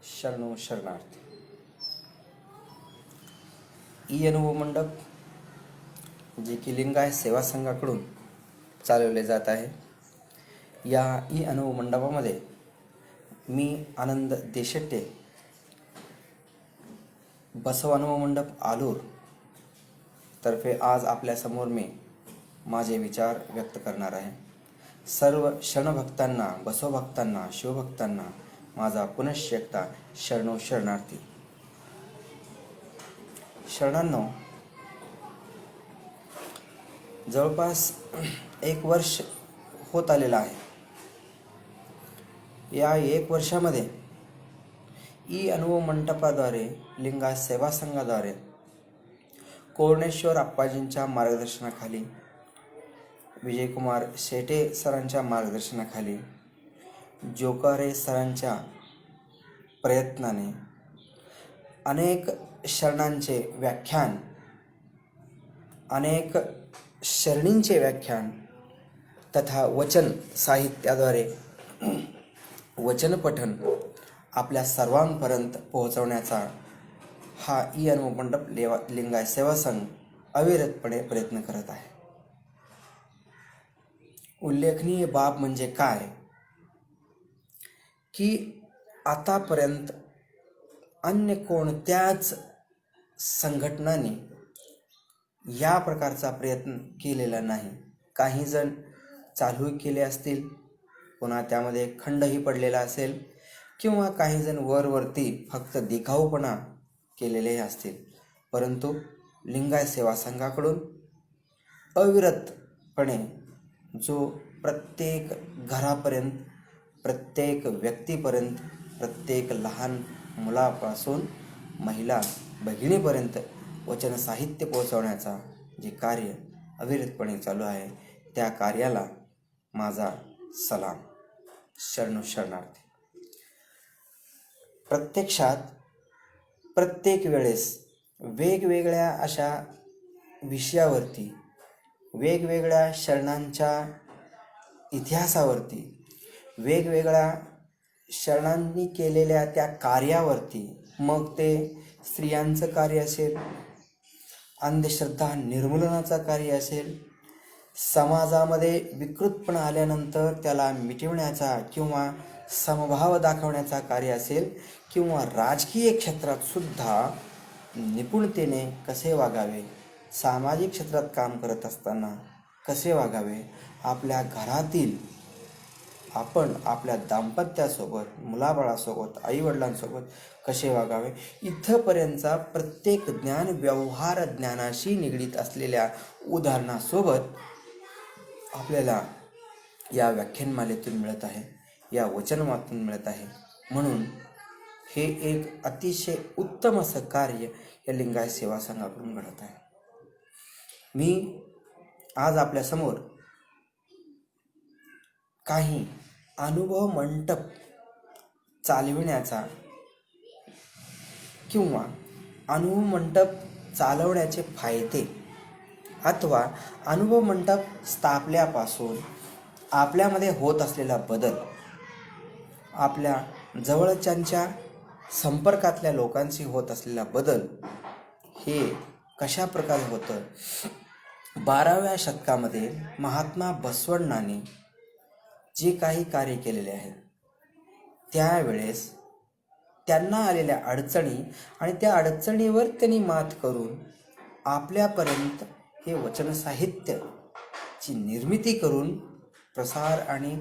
शरणो शरणार्थी. ई अनुभव मंडप जे की लिंगायत सेवा संघाकडून चालवले जात आहे. या ई अनुभव मंडपामध्ये मी आनंद देशेट्टे बसव अनुभव मंडप आलूर तर्फे आज आपल्यासमोर मी माझे विचार व्यक्त करणार आहे. सर्व शरणभक्तांना, बसवभक्तांना, शिवभक्तांना माझा पुनश्च एकदा शरणो शरणार्थी. शरणांनो, जवळपास 1 वर्ष होत आलेलं आहे. या 1 वर्षामध्ये ई अनुभव मंडपाद्वारे, लिंगायत सेवा संघाद्वारे, कोरणेश्वर आप्पाजींच्या मार्गदर्शनाखाली, विजयकुमार शेटे सरांच्या मार्गदर्शनाखाली, जोकारे सरांच्या प्रयत्नाने अनेक शरणांचे व्याख्यान, अनेक शरणींचे व्याख्यान तथा वचन साहित्याद्वारे वचनपठन आपल्या सर्वांपर्यंत पोहोचवण्याचा हा ई अनुभव मंडप लिंगायत सेवा संघ अविरतपणे प्रयत्न करत आहे. उल्लेखनीय बाब म्हणजे काय की आतापर्यंत अन्य कोणत्याच संघटनांनी या प्रकारचा प्रयत्न केलेला नाही. काही जण चालू केले असतील, पुन्हा त्यामध्ये खंडही पडलेला असेल, किंवा काही जण वरवरती फक्त दिखाऊपणा केलेले असतील. परंतु लिंगायत सेवा संघाकडून अविरतपणे जो प्रत्येक घरापर्यंत, प्रत्येक व्यक्तीपर्यंत, प्रत्येक लहान मुलापासून महिला भगिनीपर्यंत वचन साहित्य पोहोचवण्याचा जे कार्य अविरतपणे चालू आहे, त्या कार्याला माझा सलाम. शरणो शरणार्थी. प्रत्यक्षात प्रत्येक वेळेस वेगवेगळ्या अशा विषयावरती, वेगवेगळ्या शरणांच्या इतिहासावरती, वेगवेगळ्या शरणांनी केलेल्या त्या कार्यावरती, मग ते स्त्रियांचं कार्य असेल, अंधश्रद्धा निर्मूलनाचं कार्य असेल, समाजामध्ये विकृतपणा आल्यानंतर त्याला मिटवण्याचा किंवा समभाव दाखवण्याचा कार्य असेल, किंवा राजकीय क्षेत्रात सुद्धा निपुणतेने कसे वागावे, सामाजिक क्षेत्रात काम करत असताना कसे वागावे, आपल्या घरातील आपण आपल्या दाम्पत्यासोबत, मुलाबाळासोबत, आईवडिलांसोबत कसे वागावे, इथंपर्यंतचा प्रत्येक ज्ञान व्यवहार ज्ञानाशी निगडीत असलेल्या उदाहरणासोबत आपल्याला या व्याख्यानमालेतून मिळत आहे, या वचनमातून मिळत आहे. म्हणून हे एक अतिशय उत्तम असं कार्य या लिंगायत सेवा संघाकडून घडत आहे. मी आज आपल्यासमोर काही अनुभव मंडप चालविण्याचा किंवा अनुभव मंडप चालवण्याचे फायदे अथवा अनुभव मंडप स्थापल्यापासून आपल्यामध्ये होत असलेला बदल, आपल्या जवळच्यांच्या संपर्कातल्या लोकांशी होत असलेला बदल, हे कशा प्रकारे होतं. 12व्या शतकामध्ये महात्मा बसवण्णांनी जे काही कार्य केलेले आहे, त्यावेळेस त्यांना आलेल्या अडचणी आणि त्या अडचणीवर त्यांनी मात करून आपल्यापर्यंत हे वचन साहित्याची निर्मिती करून प्रसार आणि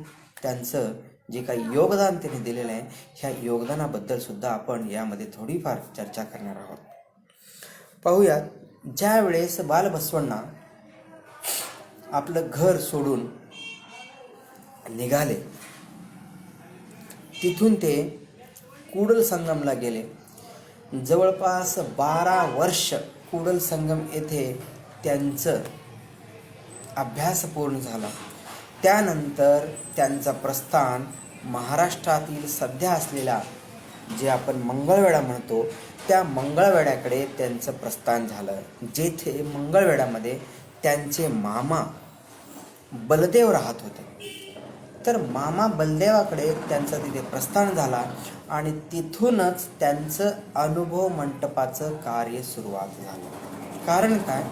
त्यांचं जे काही योगदान त्यांनी दिलेलं आहे, ह्या योगदानाबद्दल सुद्धा आपण यामध्ये थोडीफार चर्चा करणार आहोत. पाहूयात, ज्या वेळेस बालबसवण्णा आपलं घर सोडून निघाले, तिथून ते कुडल संगमला गेले. जवळपास 12 वर्ष कुडल संगम येथे त्यांचं अभ्यास पूर्ण झाला. त्यानंतर त्यांचं प्रस्थान महाराष्ट्रातील सध्या असलेला जे आपण मंगळवेढा म्हणतो, त्या मंगळवेढ्याकडे त्यांचं प्रस्थान झालं, जेथे मंगळवेढ्यामध्ये त्यांचे मामा बलदेव राहत होते. तर मामा बलदेवाकडे त्यांचं तिथे प्रस्थान झाला आणि तिथूनच त्यांचं अनुभव मंटपाचं कार्य सुरुवात झालं. कारण काय,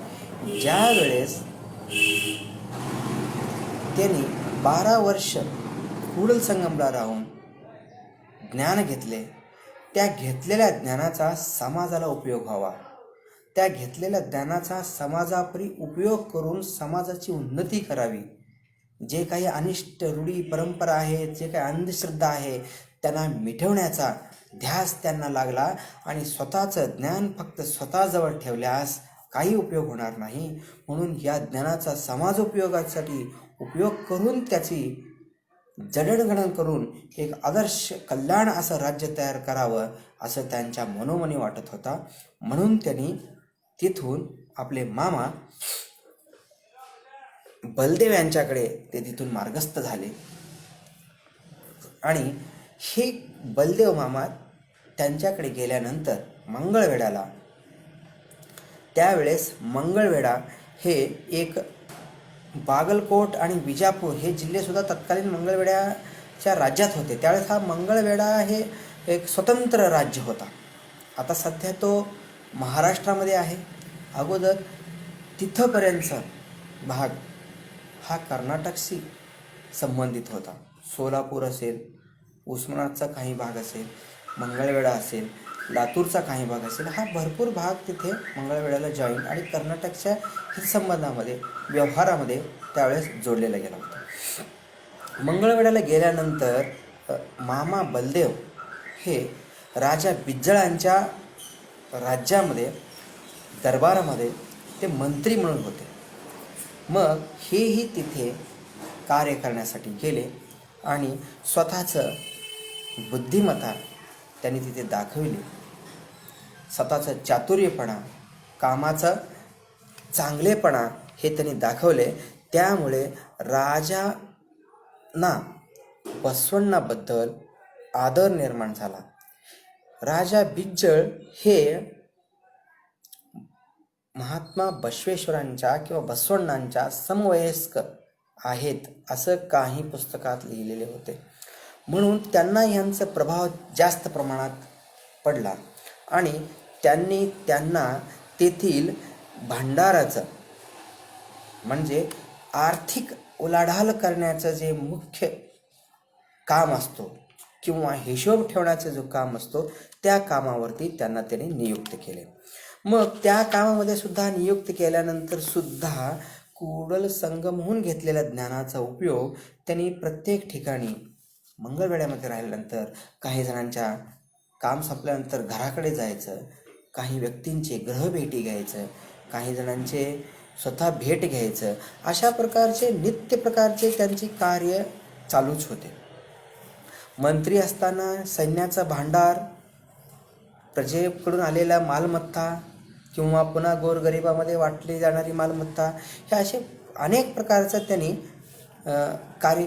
ज्या वेळेस त्यांनी 12 वर्ष कुडल संगमला राहून ज्ञान घेतले, त्या घेतलेल्या ज्ञानाचा समाजाला उपयोग व्हावा, त्या घेतलेल्या ज्ञानाचा समाजापरी उपयोग करून समाजाची उन्नती करावी, जे काही अनिष्ट रूढी परंपरा आहेत, जे काही अंधश्रद्धा आहे, त्यांना मिटवण्याचा ध्यास त्यांना लागला. आणि स्वतःचं ज्ञान फक्त स्वतःजवळ ठेवल्यास काही उपयोग होणार नाही, म्हणून या ज्ञानाचा समाज उपयोगासाठी उपयोग करून त्याची जडणघडण करून एक आदर्श कल्याण असं राज्य तयार करावं असं त्यांच्या मनोमनी वाटत होता. म्हणून त्यांनी तिथून आपले मामा बलदेव यांच्याकडे ते तिथून मार्गस्थ झाले. आणि हे बलदेव मामा त्यांच्याकडे गेल्यानंतर मंगळवेढ्याला, त्यावेळेस मंगळवेढा हे एक बागलकोट आणि विजापूर हे जिल्हेसुद्धा तत्कालीन मंगळवेढ्याच्या राज्यात होते. त्यावेळेस हा मंगळवेढा हे एक स्वतंत्र राज्य होता. आता सध्या तो महाराष्ट्रामध्ये आहे. अगोदर तिथंपर्यंतचा भाग हा कर्नाटकशी संबंधित होता. सोलापूर असेल, उस्मानाबादचा काही भाग असेल, मंगळवेढा असेल, लातूरचा काही भाग असेल, हा भरपूर भाग तिथे मंगळवेढ्याला जॉईन आणि कर्नाटकच्या हितसंबंधामध्ये व्यवहारामध्ये त्यावेळेस जोडलेला गेला होता. मंगळवेढ्याला गेल्यानंतर मामा बलदेव हे राजा बिज्जळांच्या राज्यामध्ये दरबारामध्ये ते मंत्री म्हणून होते. मग हेही तिथे कार्य करण्यासाठी गेले आणि स्वतःचं बुद्धिमत्ता त्यांनी तिथे दाखवली, स्वतःचं चातुर्यपणा, कामाचा चांगलेपणा हे त्यांनी दाखवले. त्यामुळे राजांना बसवण्णाबद्दल आदर निर्माण झाला. राजा बिज्जळ हे महात्मा बसवेश्वरांच्या किंवा बसवण्णांच्या समवयस्क आहेत असं काही पुस्तकात लिहिलेले होते. म्हणून त्यांना यांचा प्रभाव जास्त प्रमाणात पडला आणि त्यांना तेथील भंडाराचं म्हणजे आर्थिक उलाढाल करण्याचं जे मुख्य काम असतो किंवा हिशोब ठेवण्याचं जो काम असतो त्या कामावरती त्यांना त्यांनी नियुक्त केले. मग त्या कामामध्ये सुद्धा नियुक्त केल्यानंतर सुद्धा कुडल संगमहून घेतलेल्या ज्ञानाचा उपयोग त्यांनी प्रत्येक ठिकाणी मंगळवेढ्यामध्ये राहिल्यानंतर काही जणांच्या काम संपल्यानंतर घराकडे जायचं, काही व्यक्तींचे ग्रहभेटी घ्यायचं, काही जणांचे स्वतः भेट घ्यायचं, अशा प्रकारचे नित्य प्रकारचे त्यांची कार्य चालूच होते. मंत्री असताना सैन्याचा भांडार, प्रजेकडून आलेला मालमत्ता किंवा पुन्हा गोरगरिबामध्ये वाटली जाणारी मालमत्ता, हे असे अनेक प्रकारचं त्यांनी कार्य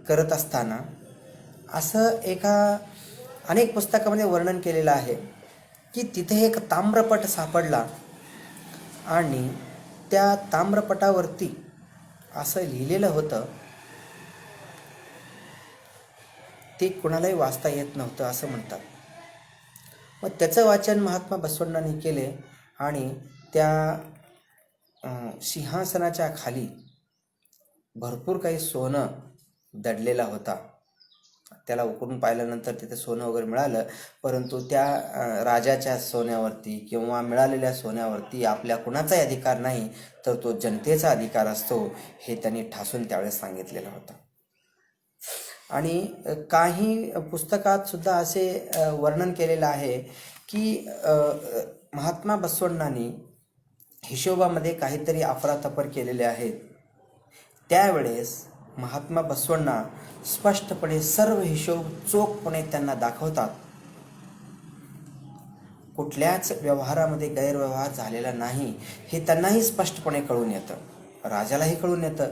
करत असताना असं अनेक पुस्तकामध्ये वर्णन केलेलं आहे की तिथे एक ताम्रपट सापडला आणि त्या ताम्रपटावरती असं लिहिलेलं होतं, ते कोणालाही वाचता येत नव्हतं असं म्हणतात. मग त्याचं वाचन महात्मा बसवण्णांनी केले आणि त्या सिंहासनाच्या खाली भरपूर काही सोनं दडलेला होता. त्याला उकरून पाहिल्यानंतर तिथे सोनं वगैरे मिळालं, परंतु त्या राजाच्या सोन्यावरती किंवा मिळालेल्या सोन्यावरती आपल्या कुणाचाही अधिकार नाही, तर तो जनतेचा अधिकार असतो, हे त्यांनी ठासून त्यावेळेस सांगितलेलं होतं. आणि काही पुस्तकात सुद्धा असे वर्णन केलेलं आहे की महात्मा बसवण्णांनी हिशोबामध्ये काहीतरी अफरातफर केलेले आहेत. त्यावेळेस महात्मा बसवण्णा स्पष्टपणे सर्व हिशोब चोखपणे त्यांना दाखवतात. कुठल्याच व्यवहारामध्ये गैरव्यवहार झालेला नाही हे त्यांनाही स्पष्टपणे कळून येतं, राजालाही कळून येतं,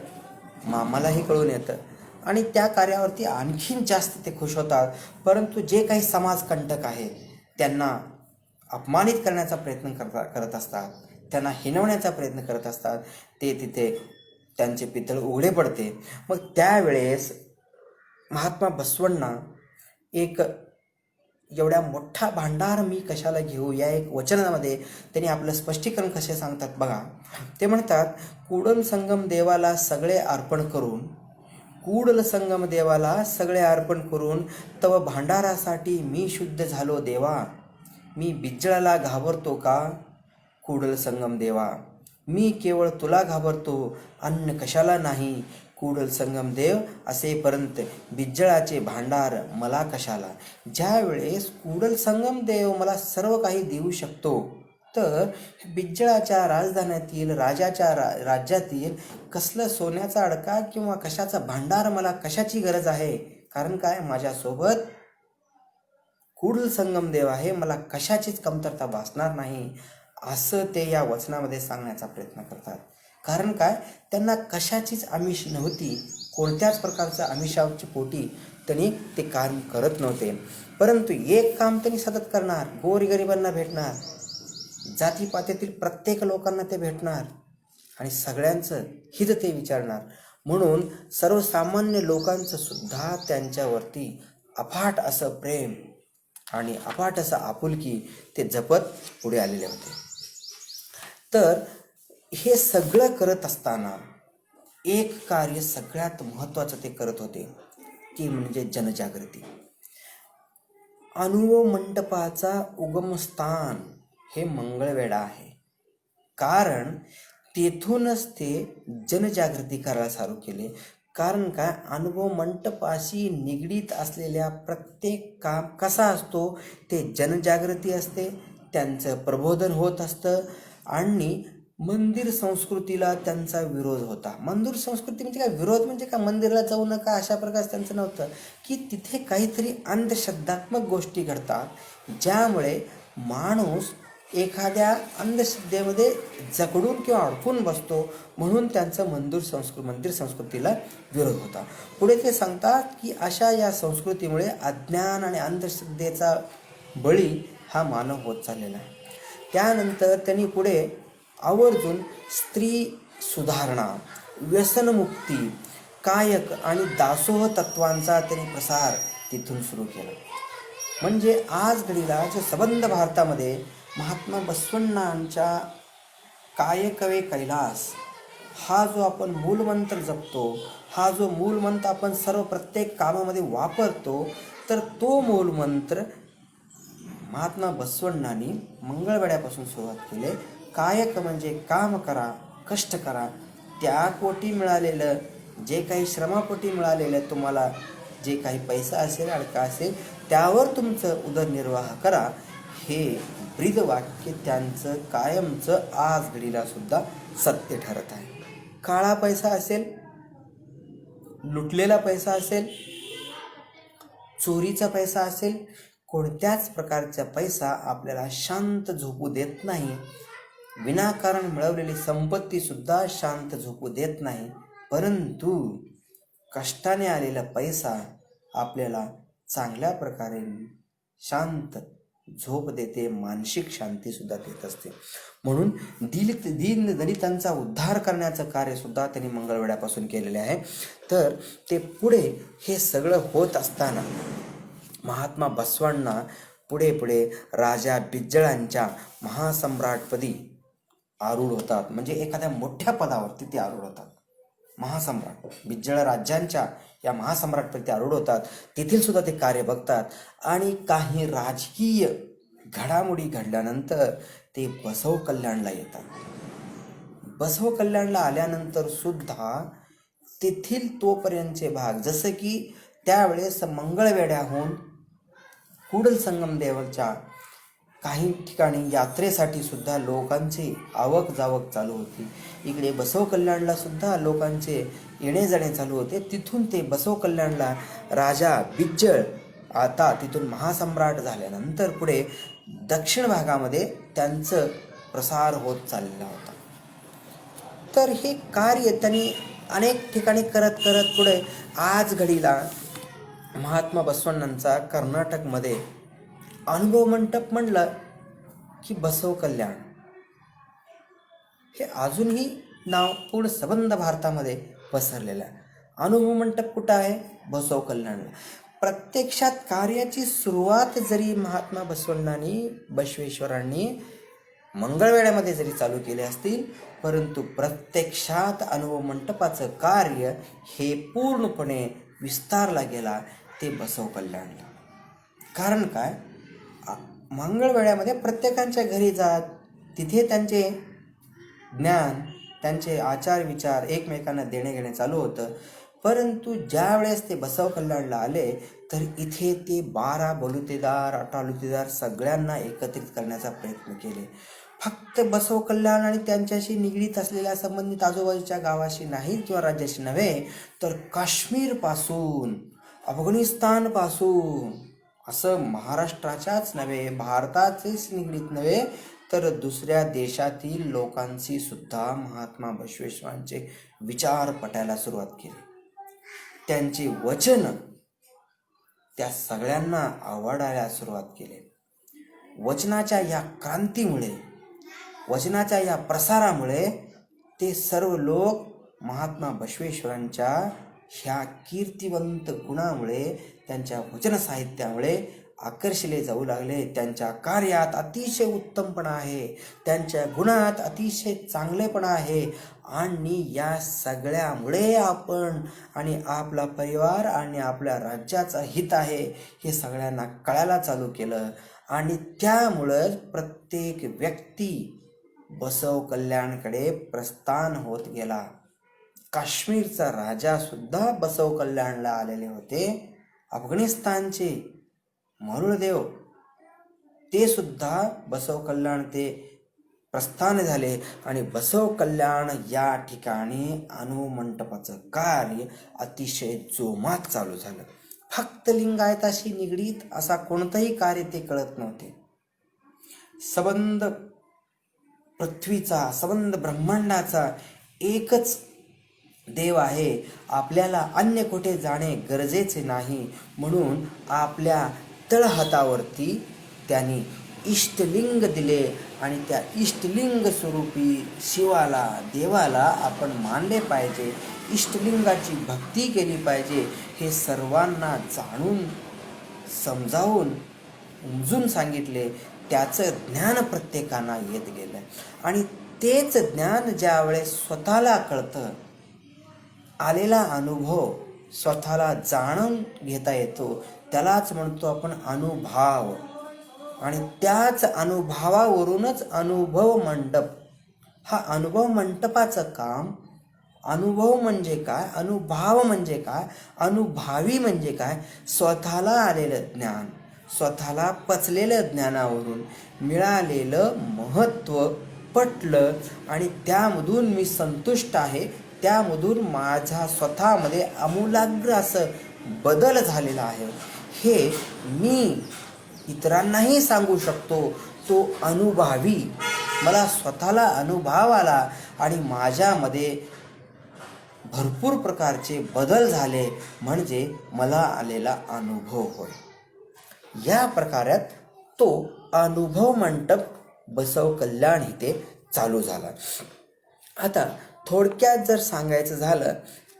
मामालाही कळून येतं आणि त्या कार्यावरती आणखीन जास्त ते खुश होतात. परंतु जे काही समाजकंटक आहेत त्यांना अपमानित करण्याचा प्रयत्न करत असतात, त्यांना हिणवण्याचा प्रयत्न करत असतात, ते तिथे त्यांचे पितळ उघडे पडते. मग त्यावेळेस महात्मा बसवण्णा एक एवढ्या मोठा भांडार मी कशाला घेऊ या एक वचनामध्ये त्यांनी आपलं स्पष्टीकरण कसे सांगतात बघा. ते म्हणतात, कूडल संगम देवाला सगळे अर्पण करून, कूडल संगम देवाला सगळे अर्पण करून तव भांडारासाठी मी शुद्ध झालो देवा. मी बिज्जळाला घाबरतो का कूडल संगम देवा. मी केवळ तुला घाबरतो, अन्न कशाला नाही. कूडल संगम देव असेपर्यंत बिज्जळाचे भांडार मला कशाला. ज्या वेळेस कूडल संगम देव मला सर्व काही देऊ शकतो, तर बिज्जळाच्या राजधान्यातील राजाच्या राज्यातील कसलं सोन्याचा अडका किंवा कशाचा भांडार मला कशाची गरज आहे. कारण काय, माझ्यासोबत कूडल संगम देव आहे, मला कशाचीच कमतरता भासणार नाही, असं ते या वचनामध्ये सांगण्याचा प्रयत्न करतात. कारण काय, त्यांना कशाचीच आमिष नव्हती, कोणत्याच प्रकारचं आमिषाच्या पोटी त्यांनी ते काम करत नव्हते. परंतु एक काम त्यांनी सतत करणार, गोरगरिबांना भेटणार, जातीपातीतील प्रत्येक लोकांना ते भेटणार आणि सगळ्यांचं हित ते विचारणार. म्हणून सर्वसामान्य लोकांचं सुद्धा त्यांच्यावरती अफाट असं प्रेम आणि अफाट असं आपुलकी ते जपत पुढे आलेले होते. तर हे सगळं करत असताना एक कार्य सगळ्यात महत्त्वाचं ते करत होते, ती म्हणजे जनजागृती. अनुभव मंडपाचा उगमस्थान हे मंगळवेढा आहे. कारण तेथूनच ते जनजागृती करायला चालू केले. कारण काय, अनुभव मंटपाशी निगडीत असलेल्या प्रत्येक काम कसा असतो, ते जनजागृती असते, त्यांचं प्रबोधन होत असतं. आणि मंदिर संस्कृतीला त्यांचा विरोध होता. मंदिर संस्कृती म्हणजे काय, विरोध म्हणजे काय, मंदिराला जाऊ नका अशा प्रकारचं त्यांचं नव्हतं, की तिथे काहीतरी अंधश्रद्धात्मक गोष्टी घडतात, ज्यामुळे माणूस एखाद्या अंधश्रद्धेमध्ये जकडून किंवा अडकून बसतो. म्हणून त्यांचं मंदिर संस्कृतीला विरोध होता. पुढे ते सांगतात की अशा या संस्कृतीमुळे अज्ञान आणि अंधश्रद्धेचा बळी हा मानव होत चाललेला आहे. त्यानंतर त्यांनी पुढे आवर्जून स्त्री सुधारणा, व्यसनमुक्ती, कायक आणि दासोह तत्वांचा त्यांनी प्रसार तिथून सुरू केला. म्हणजे आज घडीला जो संबंध भारतामध्ये महात्मा बसवण्णांच्या कायकवे कैलास हा जो आपण मूलमंत्र जपतो, हा जो मूलमंत्र आपण सर्व प्रत्येक कामामध्ये वापरतो, तर तो मूलमंत्र महात्मा बसवण्णांनी मंगळवेढ्यापासून सुरुवात केले. कायक म्हणजे काम करा, कष्ट करा, त्या पोटी मिळालेलं जे काही श्रमापोटी मिळालेलं तुम्हाला जे काही पैसा असेल, अडका असेल, त्यावर तुमचं उदरनिर्वाह करा. हे ब्रीदवाक्य त्यांचं कायमचं आज घडीला सुद्धा सत्य ठरत आहे. काळा पैसा असेल, लुटलेला पैसा असेल, चोरीचा पैसा असेल, कोणत्याच प्रकारचा पैसा आपल्याला शांत झोपू देत नाही. विनाकारण मिळवलेली संपत्ती सुद्धा शांत झोपू देत नाही. परंतु कष्टाने आलेला पैसा आपल्याला चांगल्या प्रकारे शांत झोप देते, मानसिक शांती सुद्धा देत असते. म्हणून दीन दलितांचा उद्धार करण्याचं कार्य सुद्धा त्यांनी मंगळवेढ्यापासून केलेले आहे. तर ते पुढे हे सगळं होत असताना महात्मा बसवण्णा पुढे राजा बिज्जळांच्या महासम्राटपदी आरूढ होतात. म्हणजे एखाद्या मोठ्या पदावरती ते आरूढ होतात. महासम्राट बिज्जळ राज्यांच्या या महासम्राटपदी ते आरूढ होतात. तेथील सुद्धा ते कार्य बघतात. आणि काही राजकीय घडामोडी घडल्यानंतर ते बसव कल्याणला येतात. बसव कल्याणला आल्यानंतर सुद्धा तेथील तोपर्यंतचे भाग, जसं की त्यावेळेस मंगळवेढ्याहून कूडल संगम देवाच्या काही ठिकाणी यात्रेसाठी सुद्धा लोकांची आवक जावक चालू होती. इकडे बसव कल्याणला सुद्धा लोकांचे येणे जाणे चालू होते. तिथून ते बसव कल्याणला राजा बिज्जळ आता तिथून महासम्राट झाल्यानंतर पुढे दक्षिण भागामध्ये त्यांचं प्रसार होत चाललेला होता. तर हे कार्य त्यांनी अनेक ठिकाणी करत पुढे आज घडीला महात्मा बसवण्णांचा कर्नाटकमध्ये अनुभव मंडप म्हणलं की बसव कल्याण हे अजूनही नाव पूर्ण संबंध भारतामध्ये पसरलेलं आहे. अनुभव मंडप कुठं आहे? बसव कल्याणला. प्रत्यक्षात कार्याची सुरुवात जरी महात्मा बसवेश्वरांनी मंगळवेढ्यामध्ये जरी चालू केले असतील, परंतु प्रत्यक्षात अनुभव मंटपाचं कार्य हे पूर्णपणे विस्तारला गेला ते बसव कल्याणला. कारण काय? मंगळवेढ्यामध्ये प्रत्येकांच्या घरी जात, तिथे त्यांचे ज्ञान, त्यांचे आचार विचार एकमेकांना देणे घेणे चालू होतं. परंतु ज्या वेळेस ते बसव कल्याणला आले तर इथे ते 12 बलुतेदार 18 लुतेदार सगळ्यांना एकत्रित करण्याचा प्रयत्न केले. फक्त बसव कल्याण आणि त्यांच्याशी निगडीत असलेल्या संबंधित आजूबाजूच्या गावाशी नाही किंवा राज्याशी नव्हे, तर काश्मीरपासून, अफगाणिस्तानपासून, असं महाराष्ट्राच्याच नव्हे, भारताचेच निगडीत नव्हे, तर दुसऱ्या देशातील लोकांशी सुद्धा महात्मा बसवेश्वरांचे विचार पटायला सुरुवात केली. त्यांचे वचन त्या सगळ्यांना आवडायला सुरुवात केली. वचनाच्या या क्रांतीमुळे, वचनाच्या या प्रसारामुळे ते सर्व लोक महात्मा बसवेश्वरांच्या ह्या कीर्तिवंत गुणामुळे, त्यांच्या वचन साहित्यामुळे आकर्षले जाऊ लागले. त्यांच्या कार्यात अतिशय उत्तमपणा आहे, त्यांच्या गुणात अतिशय चांगलेपणा आहे, आणि या सगळ्यामुळे आपण आणि आपला परिवार आणि आपल्या राज्याचं हित आहे हे सगळ्यांना कळायला चालू केलं. आणि त्यामुळं प्रत्येक व्यक्ती बसव कल्याणकडे प्रस्थान होत गेला. काश्मीरचा राजा सुद्धा बसव कल्याणला आलेले होते. अफगाणिस्तानचे मरुळदेव ते सुद्धा बसव कल्याण ते प्रस्थान झाले. आणि बसव कल्याण या ठिकाणी अनुभव मंटपाचं कार्य अतिशय जोमात चालू झालं. फक्त लिंगायताशी निगडीत असा कोणतंही कार्य ते कळत नव्हते. संबंध पृथ्वीचा, संबंध ब्रह्मांडाचा एकच देव आहे, आपल्याला अन्य कुठे जाणे गरजेचे नाही. म्हणून आपल्या तळहातावरती त्यांनी इष्टलिंग दिले आणि त्या इष्टलिंग स्वरूपी शिवाला, देवाला आपण मानले पाहिजे, इष्टलिंगाची भक्ती केली पाहिजे, हे सर्वांना जाणून समजावून उमजून सांगितले. त्याचं ज्ञान प्रत्येकांना येत गेलं. आणि तेच ज्ञान ज्या वेळेस स्वतःला कळतं, आलेला अनुभव स्वतःला जाणून घेता येतो, त्यालाच म्हणतो आपण अनुभव. आणि त्याच अनुभवावरूनच अनुभव मंडप. हा अनुभव मंटपाचं काम, अनुभव म्हणजे काय, अनुभव म्हणजे काय, अनुभवी म्हणजे काय, स्वतःला आलेलं ज्ञान, स्वतःला पचलेलं ज्ञानावरून मिळालेलं महत्त्व पटलं आणि त्यामधून मी संतुष्ट आहे, त्यामधून माझा स्वतःमध्ये आमूलाग्र असं बदल झालेला आहे, हे मी इतरांनाही सांगू शकतो. तो अनुभवी, मला स्वतःला अनुभव आला आणि माझ्यामध्ये भरपूर प्रकारचे बदल झाले, म्हणजे मला आलेला अनुभव होय. या प्रकारात तो अनुभव मंडप बसव कल्याण इथे चालू झाला. आता थोडक्यात जर सांगायचं झालं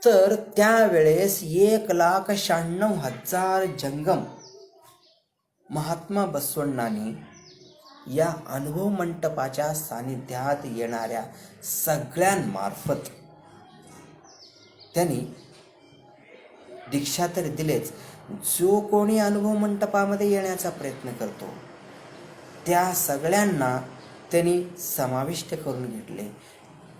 तर त्यावेळेस 1,96,000 जंगम महात्मा बसवण्णांनी या अनुभव मंटपाच्या सानिध्यात येणाऱ्या सगळ्यांमार्फत त्यांनी दीक्षा तर दिलेच, जो कोणी अनुभव मंटपामध्ये येण्याचा प्रयत्न करतो त्या सगळ्यांना त्यांनी समाविष्ट करून घेतले.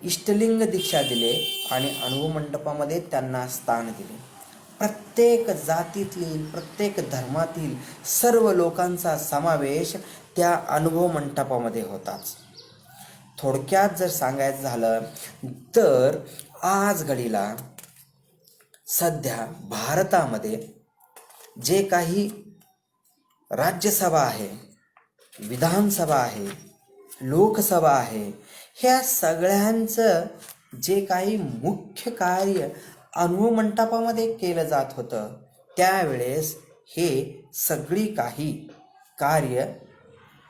इष्टलिंग दीक्षा दिले आणि अनुभव मंडपामध्ये त्यांना स्थान दिले. प्रत्येक जातीतील, प्रत्येक धर्मातील सर्व लोकांचा समावेश त्या अनुभव मंडपामध्ये होताच. थोडक्यात जर सांगायचं झालं तर आज घडीला सध्या भारतामध्ये जे काही राज्यसभा आहे, विधानसभा आहे, लोकसभा आहे, ह्या सगळ्यांचं जे काही मुख्य कार्य अनुभव मंडपामध्ये केलं जात होतं, त्यावेळेस हे सगळी काही कार्य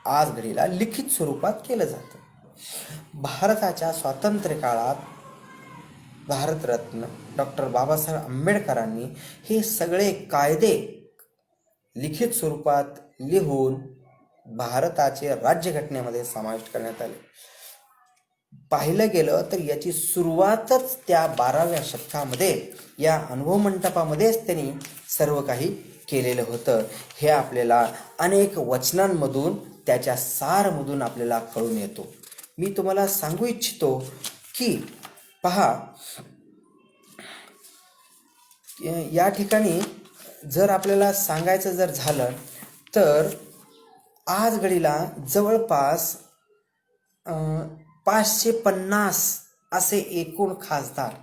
आज घडीला लिखित स्वरूपात केलं जातं. भारताच्या स्वातंत्र्य काळात भारतरत्न डॉक्टर बाबासाहेब आंबेडकरांनी हे सगळे कायदे लिखित स्वरूपात लिहून भारताचे राज्यघटनेमध्ये समाविष्ट करण्यात आले. पाहिलं गेलं तर याची सुरुवातच त्या 12व्या शतकामध्ये या अनुभव मंटपामध्येच त्यांनी सर्व काही केलेलं होतं. हे आपल्याला अनेक वचनांमधून त्याच्या सारमधून आपल्याला कळून येतो. मी तुम्हाला सांगू इच्छितो की पहा, या ठिकाणी जर आपल्याला सांगायचं जर झालं तर आज घडीला जवळपास 550 असे एकूण खासदार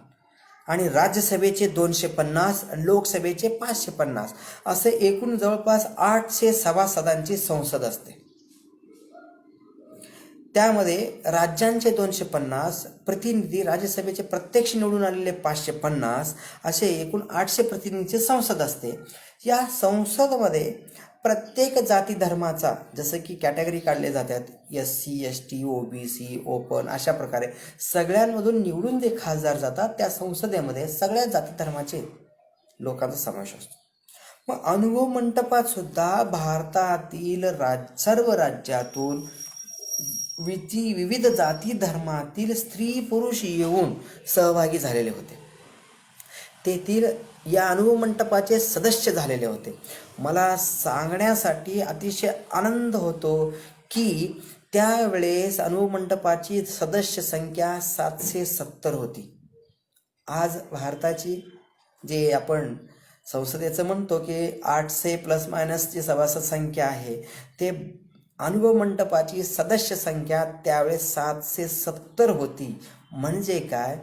आणि राज्यसभेचे 250, लोकसभेचे 550 असे एकूण जवळपास 800 सभासदांची संसद असते. त्यामध्ये राज्यांचे 250 प्रतिनिधी, राज्यसभेचे प्रत्यक्ष निवडून आलेले 550 असे एकूण 800 प्रतिनिधींची संसद असते. या संसदमध्ये प्रत्येक जाती धर्माचा, जसं की कॅटेगरी काढले जातात, SC ST OBC ओपन, अशा प्रकारे सगळ्यांमधून निवडून जे खासदार जातात त्या संसदेमध्ये सगळ्या जाती धर्माचे लोकांचा समावेश असतो. मग अनुभव मंटपात सुद्धा भारतातील सर्व राज्यातून विविध जाती धर्मातील स्त्री पुरुष येऊन सहभागी झालेले होते. तेथील या अनुभव मंटपाचे सदस्य झालेले होते. मला सांगण्यासाठी अतिशय आनंद होतो की त्यावेळेस अनुभव मंटपाची सदस्य संख्या 770 होती. आज भारताची जे आपण संसदेचं म्हणतो की 800 प्लस मायनस जी सभासद संख्या आहे, ते अनुभव मंटपाची सदस्य संख्या त्यावेळेस 770 होती. म्हणजे काय,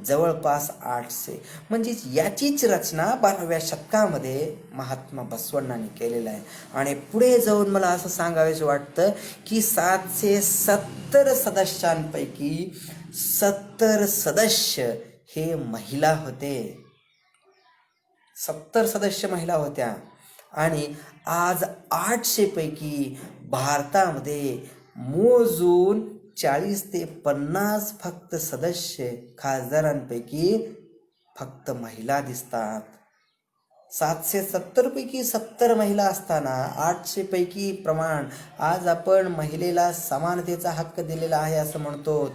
जवळपास 800. म्हणजे याचीच रचना 12व्या शतकामध्ये महात्मा बसवण्णांनी केलेलं आहे. आणि पुढे जाऊन मला असं सांगावेच वाटतं की 770 सदस्यांपैकी 70 सदस्य हे महिला होते. 70 सदस्य महिला होत्या. आणि आज 800 पैकी भारतामध्ये मोजून 40 ते 50 फक्त सदस्य खासदारांपैकी फक्त महिला दिसतात. 770 पैकी 70 महिला असताना 800 पैकी प्रमाण, आज आपण महिलेला समानतेचा हक्क दिलेला आहे असं म्हणतो,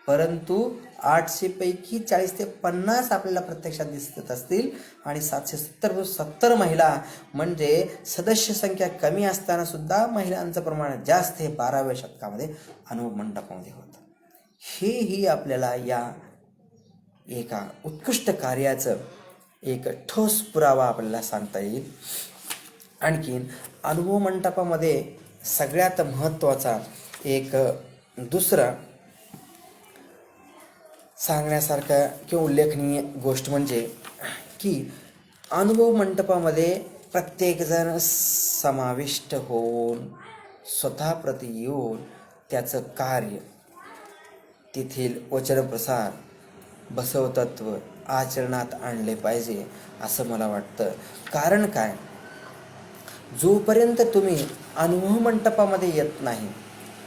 परंतु 800 पैकी 40 ते 50 आपल्याला प्रत्यक्षात दिसत असतील आणि 770 महिला, म्हणजे सदस्य संख्या कमी असताना सुद्धा महिलांचं प्रमाण जास्त हे 12व्या शतकामध्ये अनुभव मंडपामध्ये होतं. हेही आपल्याला या एका उत्कृष्ट कार्याचं एक ठोस पुरावा आपल्याला सांगता येईल. आणखीन अनुभव मंडपामध्ये सगळ्यात महत्त्वाचा एक दुसरा सांगण्यासारखा किंवा उल्लेखनीय गोष्ट म्हणजे की अनुभव मंडपामध्ये प्रत्येकजण समाविष्ट होऊन स्वतःप्रती येऊन त्याचं कार्य, तेथील वचनप्रसार, बसवतत्व आचरणात आणले पाहिजे असं मला वाटतं. कारण काय, जोपर्यंत तुम्ही अनुभव मंडपामध्ये येत नाही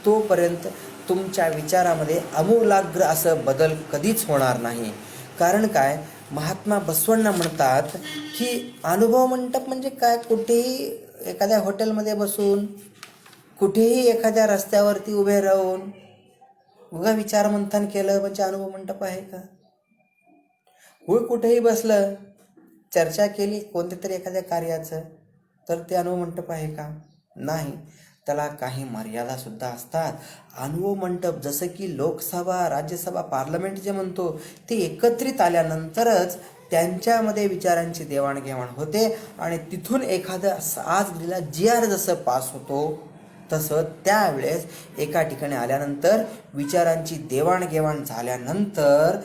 तोपर्यंत तुमच्या विचारामध्ये आमूलाग्र असं बदल कधीच होणार नाही. कारण काय, महात्मा बसवण्णा म्हणतात की अनुभव मंडप म्हणजे काय, कुठेही एखाद्या हॉटेलमध्ये बसून, कुठेही एखाद्या रस्त्यावरती उभे राहून उगा विचारमंथन केलं म्हणजे अनुभव मंडप आहे का? कुठेही बसलं, चर्चा केली कोणत्या तरी एखाद्या कार्याचं, तर ते अनुभव मंडप आहे का? नाही, त्याला काही मर्यादा सुद्धा असतात. अनुभव मंडप जसं की लोकसभा, राज्यसभा, पार्लमेंट जे म्हणतो ते एकत्रित आल्यानंतरच त्यांच्यामध्ये विचारांची देवाणघेवाण होते आणि तिथून एखादं आज दिलेला GR जसं पास होतो तसं त्यावेळेस एका ठिकाणी आल्यानंतर विचारांची देवाणघेवाण झाल्यानंतर